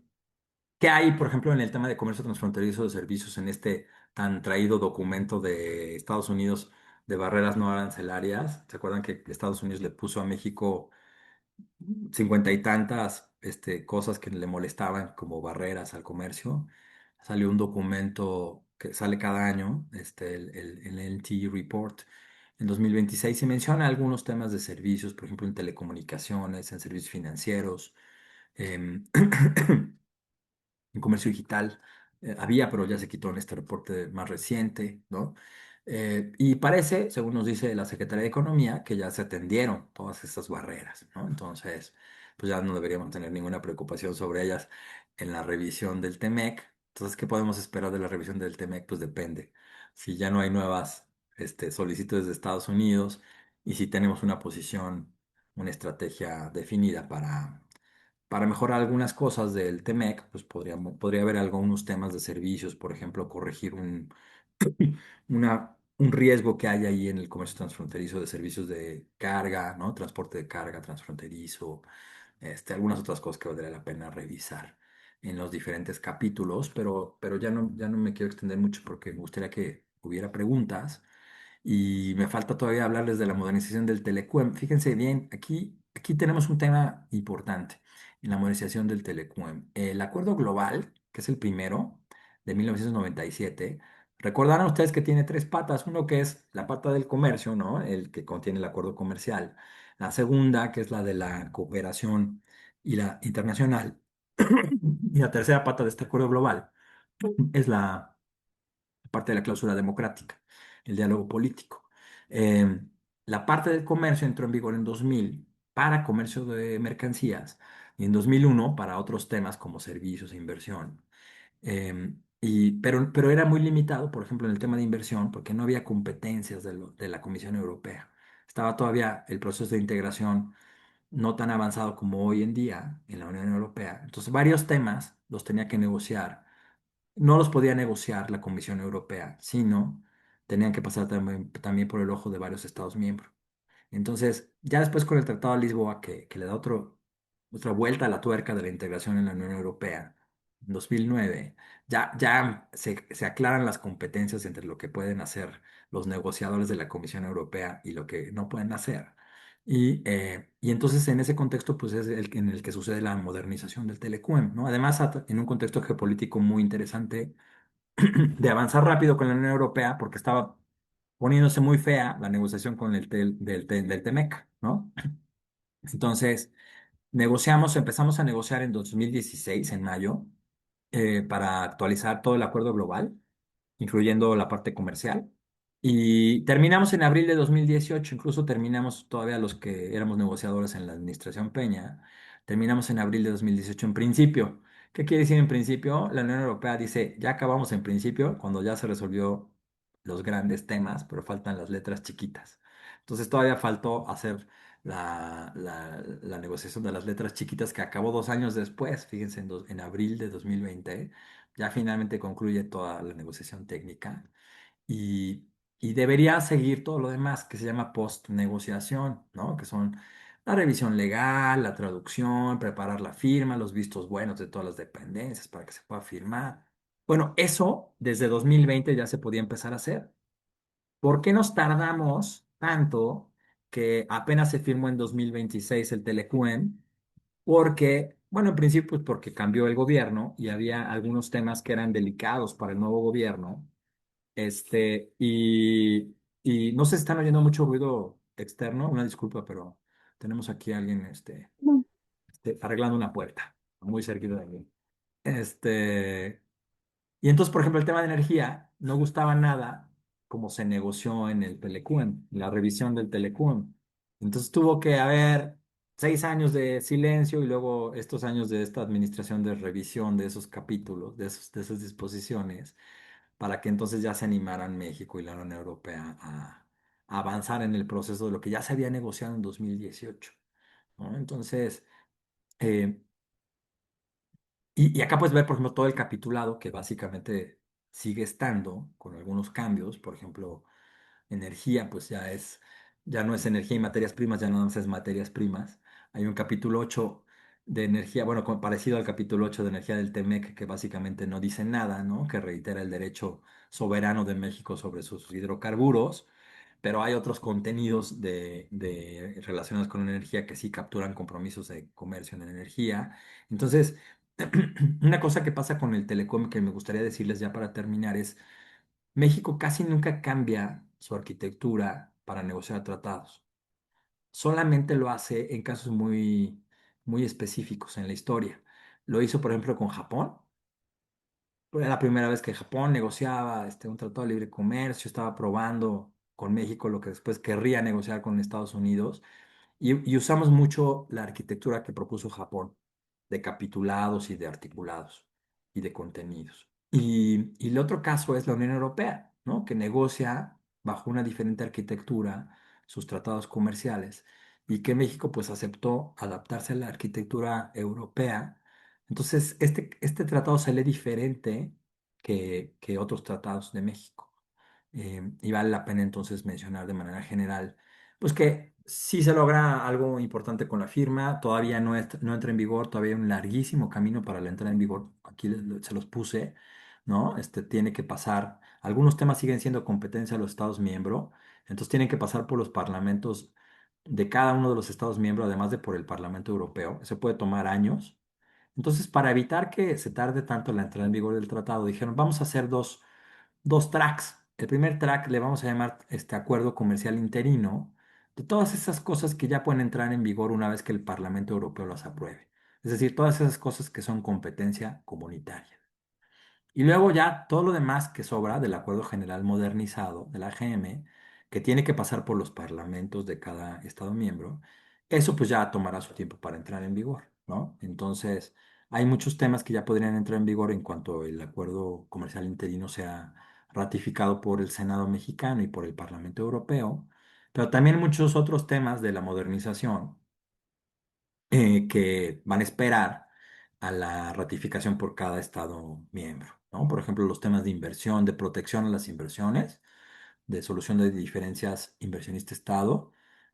¿Qué hay, por ejemplo, en el tema de comercio transfronterizo de servicios en este tan traído documento de Estados Unidos de barreras no arancelarias? ¿Se acuerdan que Estados Unidos le puso a México cincuenta y tantas cosas que le molestaban como barreras al comercio? Salió un documento que sale cada año, el NT Report. En 2026 se menciona algunos temas de servicios, por ejemplo, en telecomunicaciones, en servicios financieros. em, en comercio digital. Había, pero ya se quitó en este reporte más reciente, ¿no? Y parece, según nos dice la Secretaría de Economía, que ya se atendieron todas estas barreras, ¿no? Entonces, pues ya no deberíamos tener ninguna preocupación sobre ellas en la revisión del TEMEC. Entonces, ¿qué podemos esperar de la revisión del TEMEC? Pues depende. Si ya no hay nuevas solicitudes de Estados Unidos y si tenemos una posición, una estrategia definida para mejorar algunas cosas del TEMEC, pues podría haber algunos temas de servicios, por ejemplo, corregir un riesgo que hay ahí en el comercio transfronterizo de servicios de carga, ¿no? Transporte de carga transfronterizo, algunas otras cosas que valdría la pena revisar en los diferentes capítulos, pero ya no me quiero extender mucho porque me gustaría que hubiera preguntas. Y me falta todavía hablarles de la modernización del Telecuem. Fíjense bien, aquí tenemos un tema importante en la modernización del Telecuem. El acuerdo global, que es el primero de 1997, recordarán ustedes que tiene tres patas. Uno que es la pata del comercio, ¿no? El que contiene el acuerdo comercial. La segunda, que es la de la cooperación y la internacional. Y la tercera pata de este acuerdo global es la parte de la cláusula democrática, el diálogo político. Eh, la parte del comercio entró en vigor en 2000 para comercio de mercancías y en 2001 para otros temas como servicios e inversión. Pero era muy limitado, por ejemplo, en el tema de inversión, porque no había competencias de la Comisión Europea. Estaba todavía el proceso de integración no tan avanzado como hoy en día en la Unión Europea. Entonces, varios temas los tenía que negociar, no los podía negociar la Comisión Europea, sino tenían que pasar también por el ojo de varios Estados miembros. Entonces, ya después con el Tratado de Lisboa, que le da otra vuelta a la tuerca de la integración en la Unión Europea, en 2009, ya se aclaran las competencias entre lo que pueden hacer los negociadores de la Comisión Europea y lo que no pueden hacer. Y entonces en ese contexto, pues es en el que sucede la modernización del Telecuem, ¿no? Además, en un contexto geopolítico muy interesante de avanzar rápido con la Unión Europea, porque estaba poniéndose muy fea la negociación con del TEMEC, ¿no? Entonces, empezamos a negociar en 2016, en mayo, para actualizar todo el acuerdo global, incluyendo la parte comercial. Y terminamos en abril de 2018, incluso terminamos todavía los que éramos negociadores en la administración Peña, terminamos en abril de 2018 en principio. ¿Qué quiere decir en principio? La Unión Europea dice, ya acabamos en principio, cuando ya se resolvió los grandes temas, pero faltan las letras chiquitas. Entonces todavía faltó hacer la negociación de las letras chiquitas que acabó 2 años después, fíjense, en abril de 2020, ya finalmente concluye toda la negociación técnica y, y debería seguir todo lo demás que se llama post-negociación, ¿no? Que son la revisión legal, la traducción, preparar la firma, los vistos buenos de todas las dependencias para que se pueda firmar. Bueno, eso desde 2020 ya se podía empezar a hacer. ¿Por qué nos tardamos tanto que apenas se firmó en 2026 el Telecuen? Porque, bueno, en principio, pues porque cambió el gobierno y había algunos temas que eran delicados para el nuevo gobierno. Y no se están oyendo mucho ruido externo, una disculpa, pero tenemos aquí a alguien arreglando una puerta, muy cerquita de mí. Este, y entonces, por ejemplo, el tema de energía no gustaba nada como se negoció en el Telecún, en la revisión del Telecún. Entonces tuvo que haber 6 años de silencio y luego estos años de esta administración de revisión de esos capítulos, de esas disposiciones, para que entonces ya se animaran México y la Unión Europea avanzar en el proceso de lo que ya se había negociado en 2018, ¿no? Entonces, eh, y acá puedes ver, por ejemplo, todo el capitulado que básicamente sigue estando con algunos cambios. Por ejemplo, energía, pues ya no es energía y materias primas, ya no es materias primas. Hay un capítulo 8 de energía, bueno, parecido al capítulo 8 de energía del TEMEC, que básicamente no dice nada, ¿no? Que reitera el derecho soberano de México sobre sus hidrocarburos, pero hay otros contenidos relacionados con energía que sí capturan compromisos de comercio en energía. Entonces, una cosa que pasa con el telecom que me gustaría decirles ya para terminar es, México casi nunca cambia su arquitectura para negociar tratados. Solamente lo hace en casos muy, muy específicos en la historia. Lo hizo, por ejemplo, con Japón. Era la primera vez que Japón negociaba un tratado de libre comercio, estaba probando con México lo que después querría negociar con Estados Unidos. Y usamos mucho la arquitectura que propuso Japón, de capitulados y de articulados y de contenidos. Y el otro caso es la Unión Europea, ¿no? Que negocia bajo una diferente arquitectura sus tratados comerciales y que México pues aceptó adaptarse a la arquitectura europea. Entonces, este tratado se lee diferente que otros tratados de México. Y vale la pena entonces mencionar de manera general, pues que sí se logra algo importante con la firma, todavía no entra en vigor, todavía hay un larguísimo camino para la entrada en vigor, aquí se los puse, ¿no? Tiene que pasar, algunos temas siguen siendo competencia de los Estados miembros, entonces tienen que pasar por los parlamentos de cada uno de los Estados miembros, además de por el Parlamento Europeo, eso puede tomar años. Entonces, para evitar que se tarde tanto la entrada en vigor del tratado, dijeron, vamos a hacer dos tracks. El primer track le vamos a llamar este acuerdo comercial interino de todas esas cosas que ya pueden entrar en vigor una vez que el Parlamento Europeo las apruebe. Es decir, todas esas cosas que son competencia comunitaria. Y luego ya todo lo demás que sobra del Acuerdo General Modernizado de la AGM, que tiene que pasar por los parlamentos de cada Estado miembro, eso pues ya tomará su tiempo para entrar en vigor, ¿no? Entonces, hay muchos temas que ya podrían entrar en vigor en cuanto el Acuerdo Comercial Interino sea ratificado por el Senado mexicano y por el Parlamento Europeo, pero también muchos otros temas de la modernización que van a esperar a la ratificación por cada Estado miembro, ¿no? Por ejemplo, los temas de inversión, de protección a las inversiones, de solución de diferencias inversionista-Estado,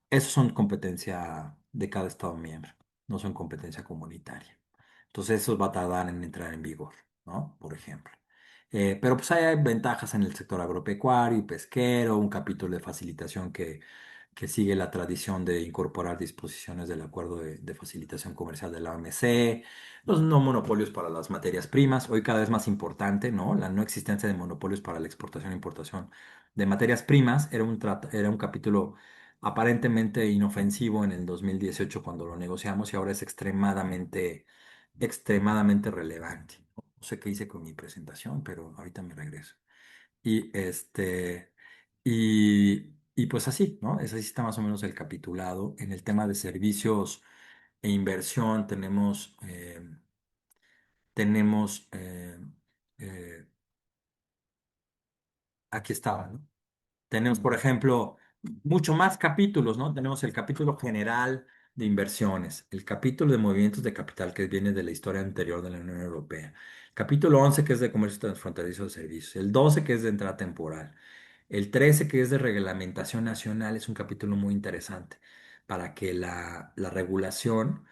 esos son competencia de cada Estado miembro, no son competencia comunitaria. Entonces, eso va a tardar en entrar en vigor, ¿no? Por ejemplo. Pero pues hay ventajas en el sector agropecuario y pesquero, un capítulo de facilitación que sigue la tradición de incorporar disposiciones del Acuerdo de Facilitación Comercial de la OMC, los no monopolios para las materias primas, hoy cada vez más importante, ¿no? La no existencia de monopolios para la exportación e importación de materias primas era un capítulo aparentemente inofensivo en el 2018 cuando lo negociamos y ahora es extremadamente relevante. No sé qué hice con mi presentación, pero ahorita me regreso. Y y pues así, ¿no? Ese sí está más o menos el capitulado. En el tema de servicios e inversión tenemos, eh, aquí estaba, ¿no? Tenemos, por ejemplo, mucho más capítulos, ¿no? Tenemos el capítulo general de inversiones, el capítulo de movimientos de capital que viene de la historia anterior de la Unión Europea, capítulo 11 que es de comercio transfronterizo de servicios, el 12 que es de entrada temporal, el 13 que es de reglamentación nacional es un capítulo muy interesante para que la regulación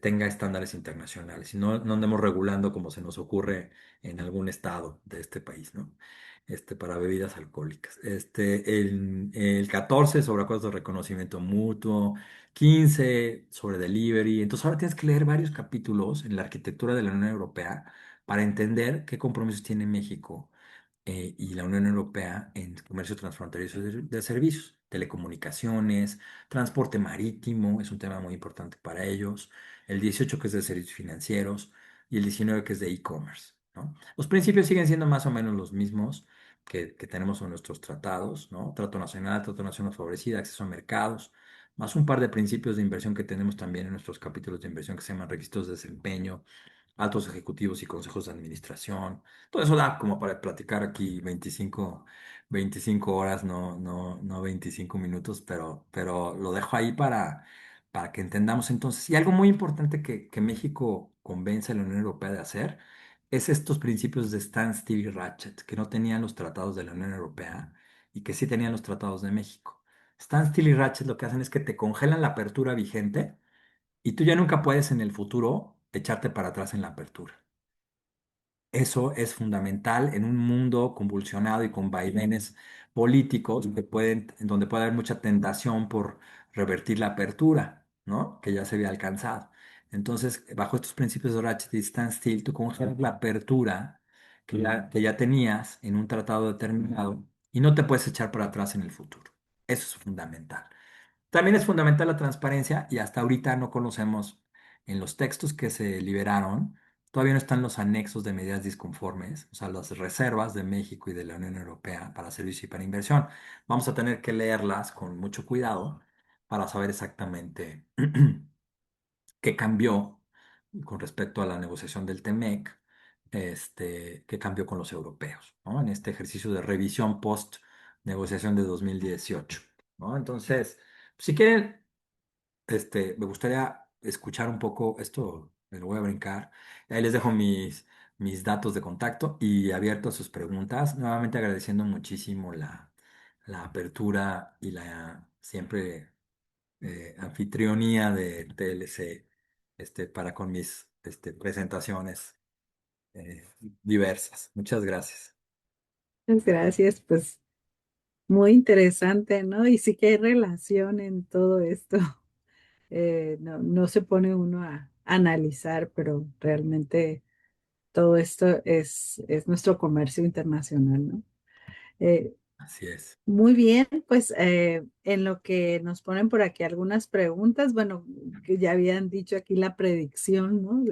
tenga estándares internacionales y no andemos regulando como se nos ocurre en algún estado de este país, ¿no? Para bebidas alcohólicas. El 14 sobre acuerdos de reconocimiento mutuo, 15 sobre delivery. Entonces ahora tienes que leer varios capítulos en la arquitectura de la Unión Europea para entender qué compromisos tiene México y la Unión Europea en comercio transfronterizo de servicios, telecomunicaciones, transporte marítimo, es un tema muy importante para ellos, el 18 que es de servicios financieros y el 19 que es de e-commerce, ¿no? Los principios siguen siendo más o menos los mismos que tenemos en nuestros tratados, ¿no? Trato nacional favorecida, acceso a mercados, más un par de principios de inversión que tenemos también en nuestros capítulos de inversión que se llaman requisitos de desempeño, altos ejecutivos y consejos de administración. Todo eso da como para platicar aquí 25 horas, no 25 minutos, pero lo dejo ahí para que entendamos entonces. Y algo muy importante que México convence a la Unión Europea de hacer es estos principios de standstill y ratchet, que no tenían los tratados de la Unión Europea y que sí tenían los tratados de México. Standstill y ratchet lo que hacen es que te congelan la apertura vigente y tú ya nunca puedes en el futuro echarte para atrás en la apertura. Eso es fundamental en un mundo convulsionado y con vaivenes políticos en donde puede haber mucha tentación por revertir la apertura, ¿no? Que ya se había alcanzado. Entonces, bajo estos principios de Ratchet y Standstill, tú congelas la apertura que ya tenías en un tratado determinado y no te puedes echar para atrás en el futuro. Eso es fundamental. También es fundamental la transparencia y hasta ahorita no conocemos en los textos que se liberaron, todavía no están los anexos de medidas disconformes, o sea, las reservas de México y de la Unión Europea para servicio y para inversión. Vamos a tener que leerlas con mucho cuidado para saber exactamente qué cambió con respecto a la negociación del TEMEC, qué cambió con los europeos, ¿no? En este ejercicio de revisión post negociación de 2018, ¿no? Entonces, si quieren, me gustaría escuchar un poco esto, me lo voy a brincar. Ahí les dejo mis datos de contacto y abierto a sus preguntas. Nuevamente agradeciendo muchísimo la apertura y la siempre anfitrionía de TLC para con mis presentaciones diversas. Muchas gracias. Muchas gracias, pues muy interesante, ¿no? Y sí que hay relación en todo esto. No se pone uno a analizar, pero realmente todo esto es nuestro comercio internacional, ¿no? Eh, Así es. Muy bien, pues en lo que nos ponen por aquí algunas preguntas, bueno, que ya habían dicho aquí la predicción, ¿no?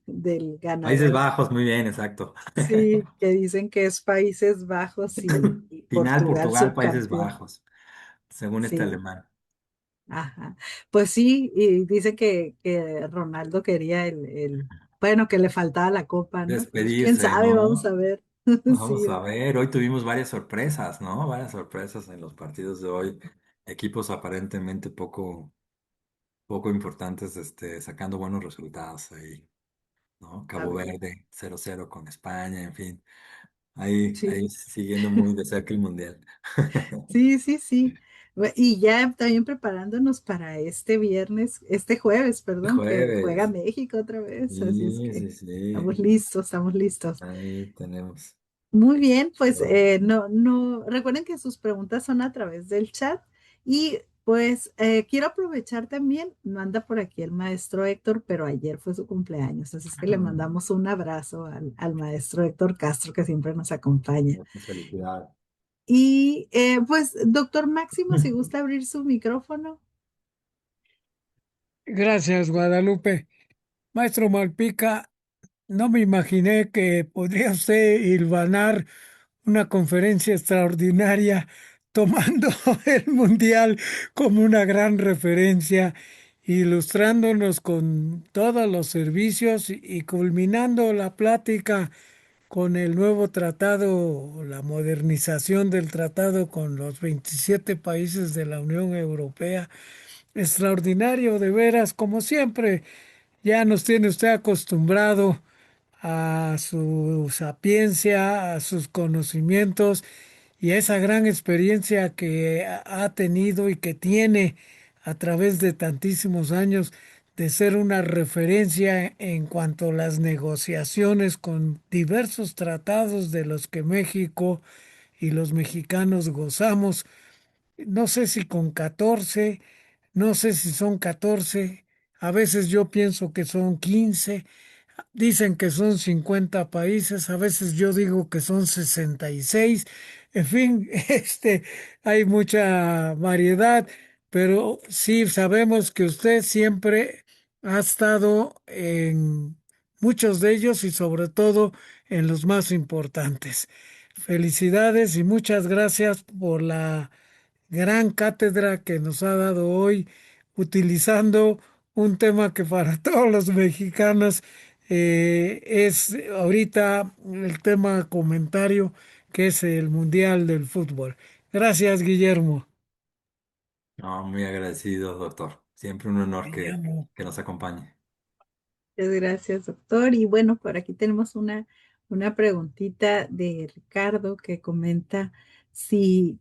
Del Países ganador. Bajos, muy bien, exacto. Sí, que dicen que es Países Bajos y Final, Portugal Portugal, Países subcampeón. Bajos, según este Sí, alemán. ajá. Pues sí, y dice que Ronaldo quería bueno, que le faltaba la copa, ¿no? Pues quién Despedirse, sabe, vamos ¿no? a ver. Sí, Vamos a ver, hoy tuvimos varias sorpresas, ¿no? Varias sorpresas en los partidos de hoy. Equipos aparentemente poco importantes, sacando buenos resultados ahí, ¿no? a Cabo ver, Verde 0-0 con España, en fin. Ahí sí. siguiendo muy de cerca el Mundial. Sí, sí, sí. Y ya también preparándonos para este viernes, este jueves, perdón, que juega Jueves. México otra vez. Así es Sí, que sí, sí. estamos listos, estamos listos. Ahí tenemos. Muy bien, pues Pero, recuerden que sus preguntas son a través del chat y pues quiero aprovechar también, no anda por aquí el maestro Héctor, pero ayer fue su cumpleaños, así es que le mandamos un abrazo al maestro Héctor Castro que siempre nos acompaña. muchas felicidades. Y pues, doctor Máximo, si gusta abrir su micrófono. Gracias, Guadalupe. Maestro Malpica, no me imaginé que podría usted hilvanar una conferencia extraordinaria tomando el Mundial como una gran referencia, ilustrándonos con todos los servicios y culminando la plática con el nuevo tratado, la modernización del tratado con los 27 países de la Unión Europea. Extraordinario, de veras, como siempre. Ya nos tiene usted acostumbrado a su sapiencia, a sus conocimientos y a esa gran experiencia que ha tenido y que tiene a través de tantísimos años de ser una referencia en cuanto a las negociaciones con diversos tratados de los que México y los mexicanos gozamos. No sé si con 14, no sé si son 14, a veces yo pienso que son 15. Dicen que son 50 países, a veces yo digo que son 66. En fin, hay mucha variedad, pero sí sabemos que usted siempre ha estado en muchos de ellos y sobre todo en los más importantes. Felicidades y muchas gracias por la gran cátedra que nos ha dado hoy, utilizando un tema que para todos los mexicanos es ahorita el tema comentario que es el Mundial del Fútbol. Gracias, Guillermo. No, muy agradecido, doctor. Siempre un honor Me llamo. que nos acompañe. Muchas gracias, doctor. Y bueno, por aquí tenemos una preguntita de Ricardo que comenta si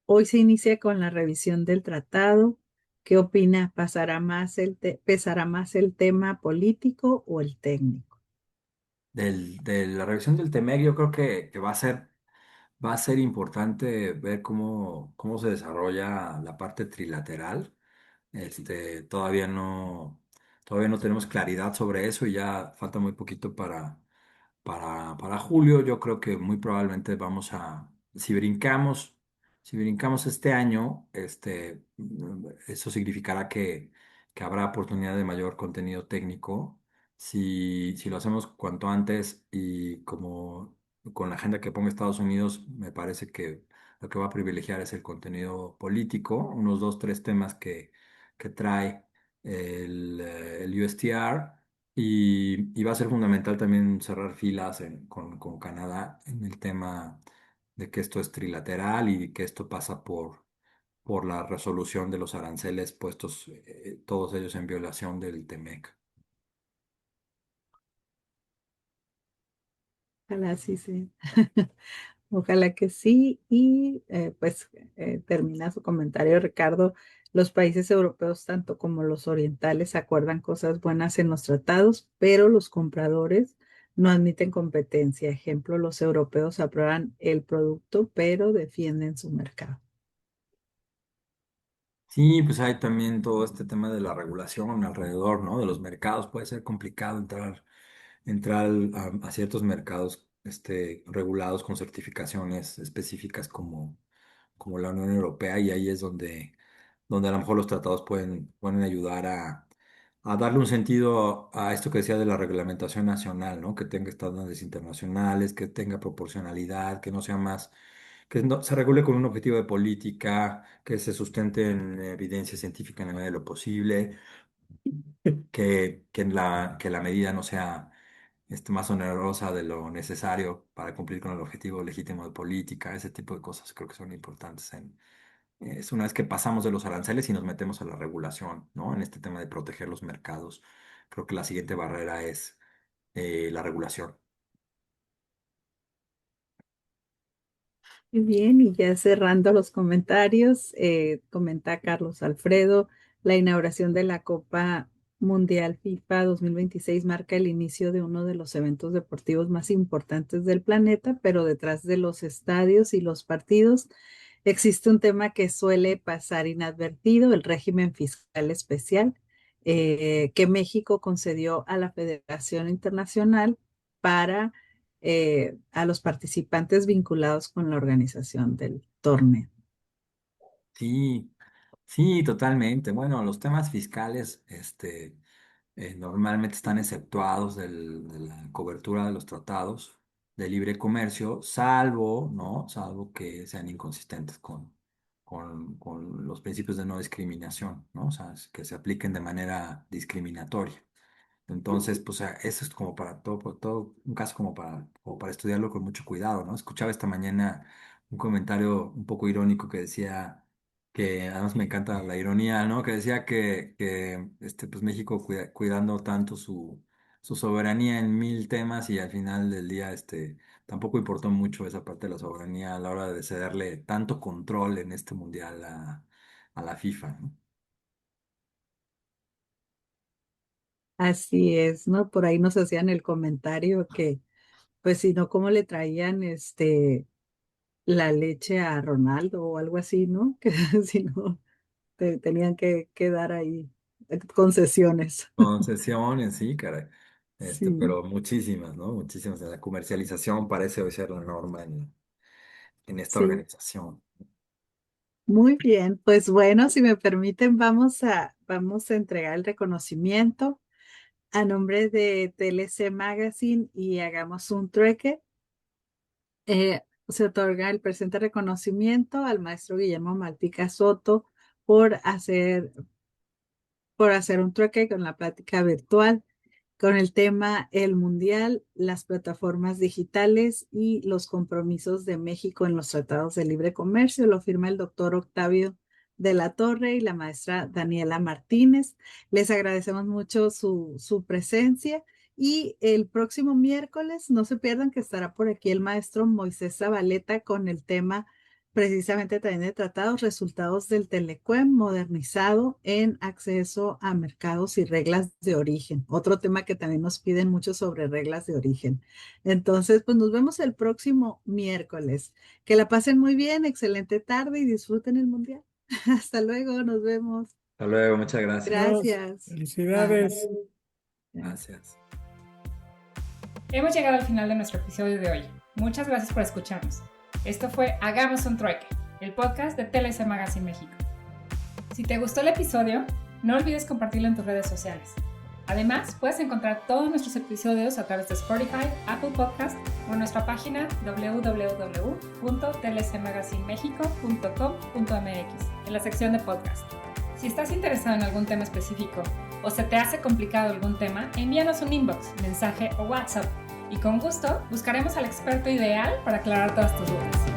hoy se inicia con la revisión del tratado. ¿Qué opina? ¿Pesará más el tema político o el técnico? De la revisión del TEMEC, yo creo que va a ser importante ver cómo se desarrolla la parte trilateral. Todavía no tenemos claridad sobre eso y ya falta muy poquito para julio. Yo creo que muy probablemente si brincamos este año, eso significará que habrá oportunidad de mayor contenido técnico. Si lo hacemos cuanto antes y como con la agenda que ponga Estados Unidos, me parece que lo que va a privilegiar es el contenido político, unos dos, tres temas que trae el USTR y va a ser fundamental también cerrar filas con Canadá en el tema de que esto es trilateral y que esto pasa por la resolución de los aranceles puestos, todos ellos en violación del TEMEC. Ojalá sí, sí. Ojalá que sí. Y pues termina su comentario, Ricardo. Los países europeos, tanto como los orientales, acuerdan cosas buenas en los tratados, pero los compradores no admiten competencia. Ejemplo, los europeos aprueban el producto, pero defienden su mercado. Sí, pues hay también todo este tema de la regulación alrededor, ¿no? De los mercados. Puede ser complicado entrar a ciertos mercados regulados con certificaciones específicas como la Unión Europea y ahí es donde a lo mejor los tratados pueden ayudar a darle un sentido a esto que decía de la reglamentación nacional, ¿no? Que tenga estándares internacionales, que tenga proporcionalidad, que no sea más, que se regule con un objetivo de política, que se sustente en evidencia científica en la medida de lo posible, que la medida no sea más onerosa de lo necesario para cumplir con el objetivo legítimo de política, ese tipo de cosas creo que son importantes es una vez que pasamos de los aranceles y nos metemos a la regulación, ¿no? En este tema de proteger los mercados, creo que la siguiente barrera es la regulación. Muy bien, y ya cerrando los comentarios, comenta Carlos Alfredo, la inauguración de la Copa Mundial FIFA 2026 marca el inicio de uno de los eventos deportivos más importantes del planeta, pero detrás de los estadios y los partidos existe un tema que suele pasar inadvertido, el régimen fiscal especial que México concedió a la Federación Internacional para a los participantes vinculados con la organización del torneo. Sí, sí, totalmente. Bueno, los temas fiscales, normalmente están exceptuados de la cobertura de los tratados de libre comercio, salvo, ¿no? Salvo que sean inconsistentes con los principios de no discriminación, ¿no? O sea, que se apliquen de manera discriminatoria. Entonces, pues, eso es como para todo un caso como para estudiarlo con mucho cuidado, ¿no? Escuchaba esta mañana un comentario un poco irónico que decía que, además me encanta la ironía, ¿no? Que decía pues México cuidando tanto su soberanía en mil temas y al final del día, tampoco importó mucho esa parte de la soberanía a la hora de cederle tanto control en este mundial a la FIFA, ¿no? Así es, ¿no? Por ahí nos hacían el comentario que, pues, si no, ¿cómo le traían la leche a Ronaldo o algo así, ¿no? Que si no, tenían que dar ahí concesiones. Concesiones, sí, caray. Sí, Pero muchísimas, ¿no? Muchísimas. La comercialización parece hoy ser la norma en esta sí. organización. Muy bien, pues bueno, si me permiten, vamos a entregar el reconocimiento a nombre de TLC Magazine y hagamos un trueque. Se otorga el presente reconocimiento al maestro Guillermo Malpica Soto por hacer, por hacer un trueque con la plática virtual con el tema El Mundial, las plataformas digitales y los compromisos de México en los tratados de libre comercio. Lo firma el doctor Octavio de la Torre y la maestra Daniela Martínez. Les agradecemos mucho su presencia y el próximo miércoles no se pierdan que estará por aquí el maestro Moisés Zabaleta con el tema precisamente también de tratados, resultados del Telecuem modernizado en acceso a mercados y reglas de origen. Otro tema que también nos piden mucho sobre reglas de origen. Entonces, pues nos vemos el próximo miércoles. Que la pasen muy bien, excelente tarde y disfruten el Mundial. Hasta luego, nos vemos. Hasta luego, muchas gracias. Gracias. Felicidades. Bye. Gracias. Hemos llegado al final de nuestro episodio de hoy. Muchas gracias por escucharnos. Esto fue Hagamos un Trueque, el podcast de TLC Magazine México. Si te gustó el episodio, no olvides compartirlo en tus redes sociales. Además, puedes encontrar todos nuestros episodios a través de Spotify, Apple Podcast o en nuestra página www.tlcmagazinemexico.com.mx en la sección de podcast. Si estás interesado en algún tema específico o se te hace complicado algún tema, envíanos un inbox, mensaje o WhatsApp y con gusto buscaremos al experto ideal para aclarar todas tus dudas.